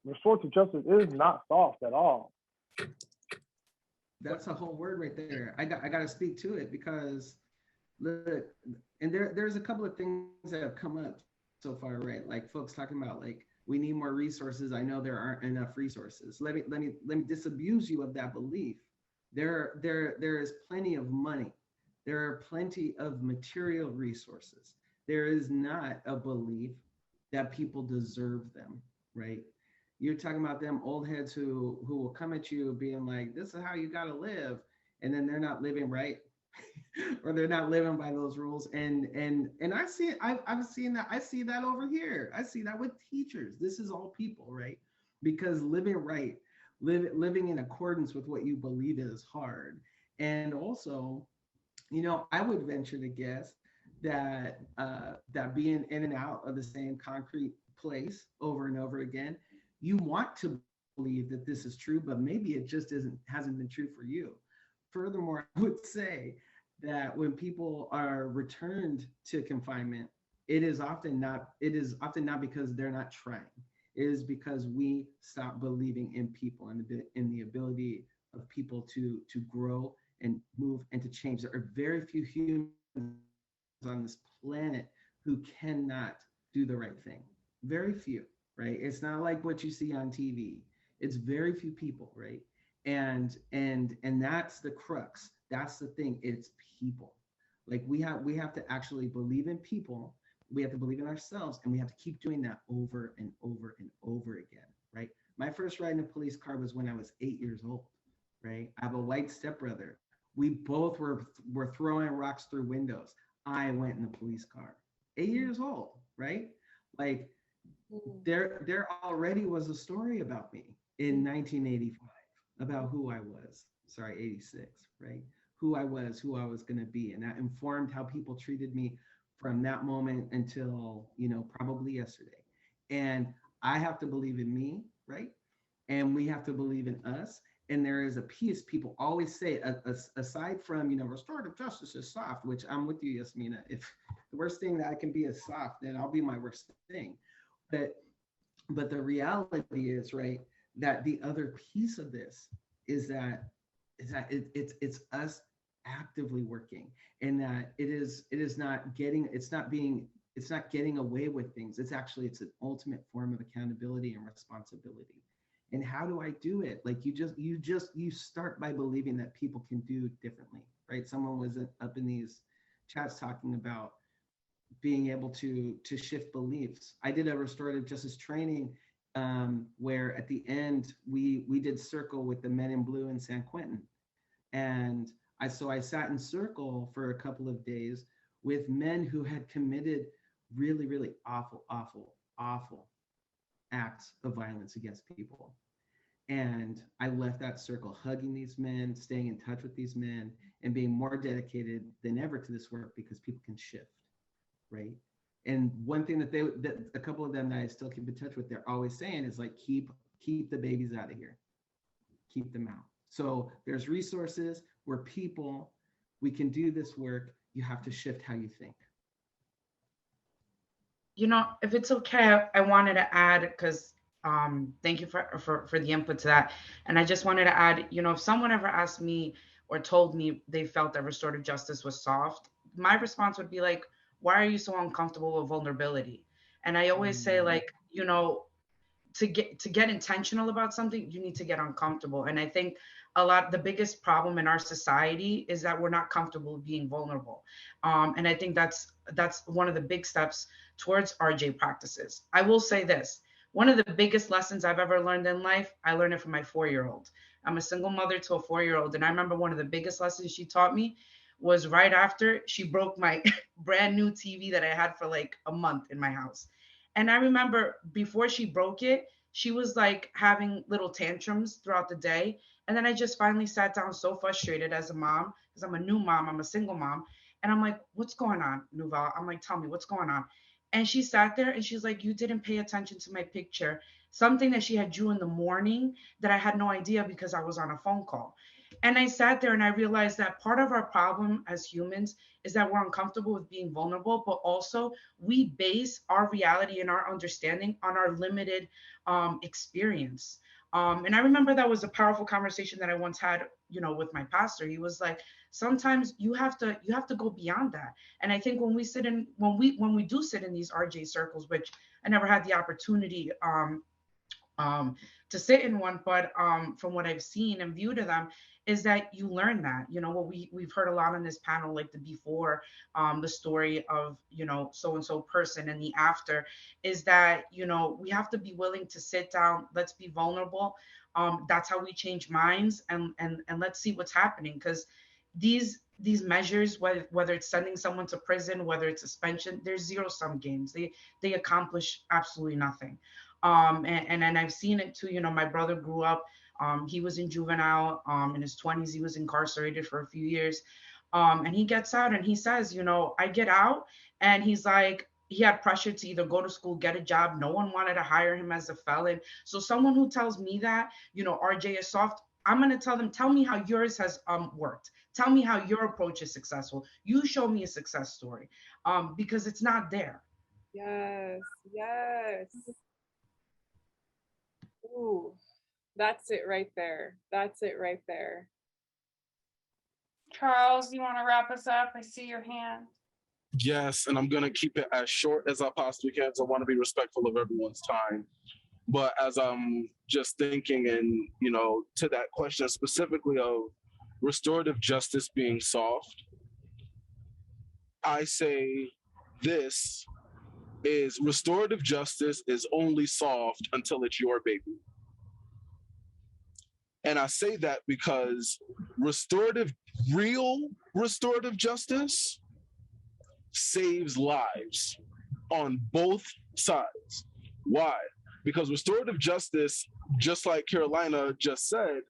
Speaker 5: Restorative justice is not soft at all.
Speaker 2: That's a whole word right there. I got to speak to it, because look, and there's a couple of things that have come up so far, right? Like folks talking about, like, we need more resources. I know there aren't enough resources. Let me disabuse you of that belief. There is plenty of money. There are plenty of material resources. There is not a belief that people deserve them, right? You're talking about them old heads who will come at you being like, this is how you got to live. And then they're not living right. Or they're not living by those rules. And I see it. I've seen that. I see that over here. I see that with teachers. This is all people, right? Because living right living in accordance with what you believe is hard. And also, you know, I would venture to guess that that being in and out of the same concrete place over and over again, you want to believe that this is true, but maybe it just hasn't been true for you. Furthermore, I would say that when people are returned to confinement, it is often not because they're not trying. It is because we stop believing in people and in the ability of people to grow and move and to change. There are very few humans on this planet who cannot do the right thing. Very few, right? It's not like what you see on TV. It's very few people, right? And that's the crux. That's the thing. It's people. Like we have to actually believe in people. We have to believe in ourselves, and we have to keep doing that over and over and over again, right? My first ride in a police car was when I was 8 years old, right? I have a white stepbrother. We both were throwing rocks through windows. I went in the police car. 8 years old, right? Like there already was a story about me in 1985 about who I was. Sorry, 86, right? Who I was going to be. And that informed how people treated me from that moment until, you know, probably yesterday. And I have to believe in me, right? And we have to believe in us. And there is a piece people always say, aside from, you know, restorative justice is soft, which I'm with you, Yasmina. If the worst thing that I can be is soft, then I'll be my worst thing. But the reality is, right, that the other piece of this is that it's us actively working, and that it's not getting away with things. It's an ultimate form of accountability and responsibility. And how do I do it? Like you start by believing that people can do differently, right? Someone was up in these chats talking about being able to shift beliefs. I did a restorative justice training where at the end we did circle with the men in blue in San Quentin. And I sat in circle for a couple of days with men who had committed really, really awful acts of violence against people. And I left that circle hugging these men, staying in touch with these men, and being more dedicated than ever to this work because people can shift, right? And one thing that a couple of them that I still keep in touch with, they're always saying is like, keep the babies out of here, keep them out. So there's resources, we're people, we can do this work. You have to shift how you think.
Speaker 10: You know, if it's okay, I wanted to add, because thank you for the input to that. And I just wanted to add, you know, if someone ever asked me or told me they felt that restorative justice was soft, my response would be like, why are you so uncomfortable with vulnerability? And I always say, like, you know, to get intentional about something, you need to get uncomfortable. And I think the biggest problem in our society is that we're not comfortable being vulnerable. And I think that's one of the big steps towards RJ practices. I will say this: one of the biggest lessons I've ever learned in life, I learned it from my 4-year-old. I'm a single mother to a 4-year-old, and I remember one of the biggest lessons she taught me was right after she broke my brand new TV that I had for like a month in my house. And I remember before she broke it, she was like having little tantrums throughout the day. And then I just finally sat down so frustrated as a mom, because I'm a new mom, I'm a single mom. And I'm like, what's going on, Nouvel? I'm like, tell me what's going on. And she sat there and she's like, you didn't pay attention to my picture. Something that she had drew in the morning that I had no idea because I was on a phone call. And I sat there and I realized that part of our problem as humans is that we're uncomfortable with being vulnerable, but also we base our reality and our understanding on our limited experience. And I remember that was a powerful conversation that I once had, you know, with my pastor. He was like, sometimes you have to go beyond that. And I think when we do sit in these RJ circles, which I never had the opportunity to sit in one, but from what I've seen and viewed of them, is that you learn that, you know, what we've heard a lot on this panel, like the before, the story of, you know, so-and-so person, and the after, is that, you know, we have to be willing to sit down, let's be vulnerable. That's how we change minds, and let's see what's happening. Because these measures, whether it's sending someone to prison, whether it's suspension, they're zero-sum games. They accomplish absolutely nothing. And I've seen it too. You know, my brother grew up He was in juvenile, in his 20s. He was incarcerated for a few years. And he gets out and he says, you know, I get out, and he's like, he had pressure to either go to school, get a job. No one wanted to hire him as a felon. So someone who tells me that, you know, RJ is soft, I'm going to tell them, tell me how yours has worked. Tell me how your approach is successful. You show me a success story, because it's not there.
Speaker 1: Yes, yes. Ooh, that's it right there. That's it right there.
Speaker 3: Charles, you want to wrap us up? I see your hand.
Speaker 9: Yes, and I'm gonna keep it as short as I possibly can, because I want to be respectful of everyone's time. But as I'm just thinking, and you know, to that question specifically of restorative justice being soft, I say this is restorative justice is only soft until it's your baby. And I say that because real restorative justice saves lives on both sides. Why? Because restorative justice, just like Carolina just said,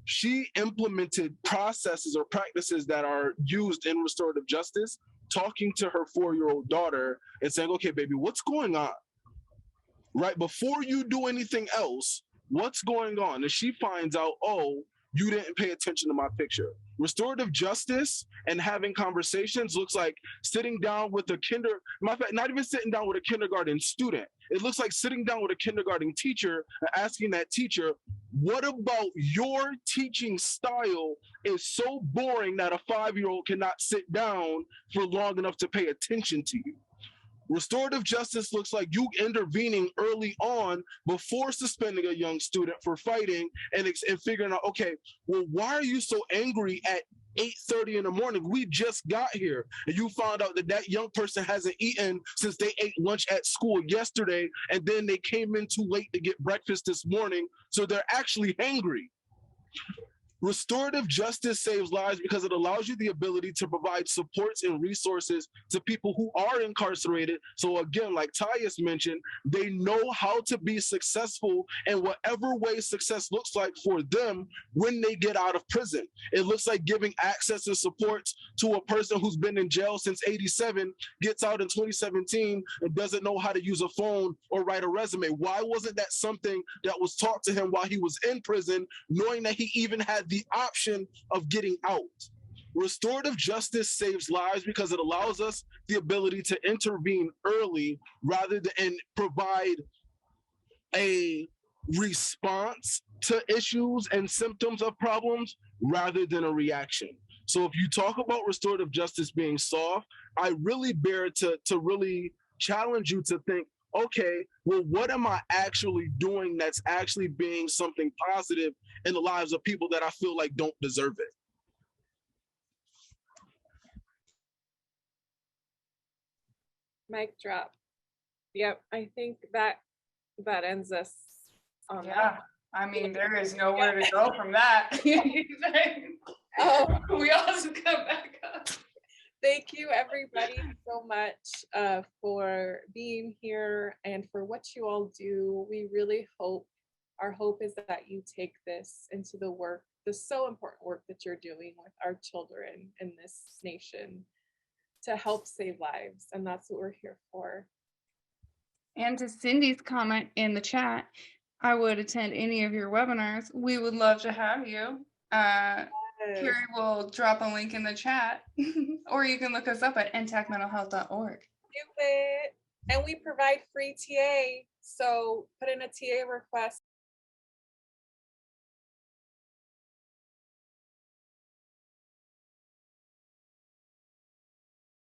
Speaker 9: she implemented processes or practices that are used in restorative justice, talking to her 4-year-old daughter and saying, okay, baby, what's going on? Right? Before you do anything else, what's going on? And she finds out, oh, you didn't pay attention to my picture. Restorative justice and having conversations looks like sitting down with a not even sitting down with a kindergarten student. It looks like sitting down with a kindergarten teacher and asking that teacher, what about your teaching style is so boring that a 5-year-old cannot sit down for long enough to pay attention to you? Restorative justice looks like you intervening early on before suspending a young student for fighting and figuring out, okay, well, why are you so angry at 8:30 in the morning? We just got here. And you found out that that young person hasn't eaten since they ate lunch at school yesterday. And then they came in too late to get breakfast this morning. So they're actually hangry. Restorative justice saves lives because it allows you the ability to provide supports and resources to people who are incarcerated. So again, like Tyus mentioned, they know how to be successful in whatever way success looks like for them when they get out of prison. It looks like giving access and supports to a person who's been in jail since '87, gets out in 2017, and doesn't know how to use a phone or write a resume. Why wasn't that something that was taught to him while he was in prison, knowing that he even had the option of getting out? Restorative justice saves lives because it allows us the ability to intervene early rather than and provide a response to issues and symptoms of problems rather than a reaction. So if you talk about restorative justice being soft, I really bear to really challenge you to think, okay, well, what am I actually doing that's actually being something positive in the lives of people that I feel like don't deserve it?
Speaker 1: Mic drop. Yep, I think that ends us on
Speaker 3: Yeah,
Speaker 1: that.
Speaker 3: I mean, there is nowhere to go from that.
Speaker 1: Oh,
Speaker 3: We also come back up.
Speaker 1: thank you everybody so much for being here and for what you all do. We really hope, our hope is that you take this into the work, the so important work that you're doing with our children in this nation to help save lives. And that's what we're here for.
Speaker 3: And to Cindy's comment in the chat, I would attend any of your webinars. We would love to have you. Carrie will drop a link in the chat, or you can look us up at intactmentalhealth.org.
Speaker 1: Do it. And we provide free TA. So put in a TA request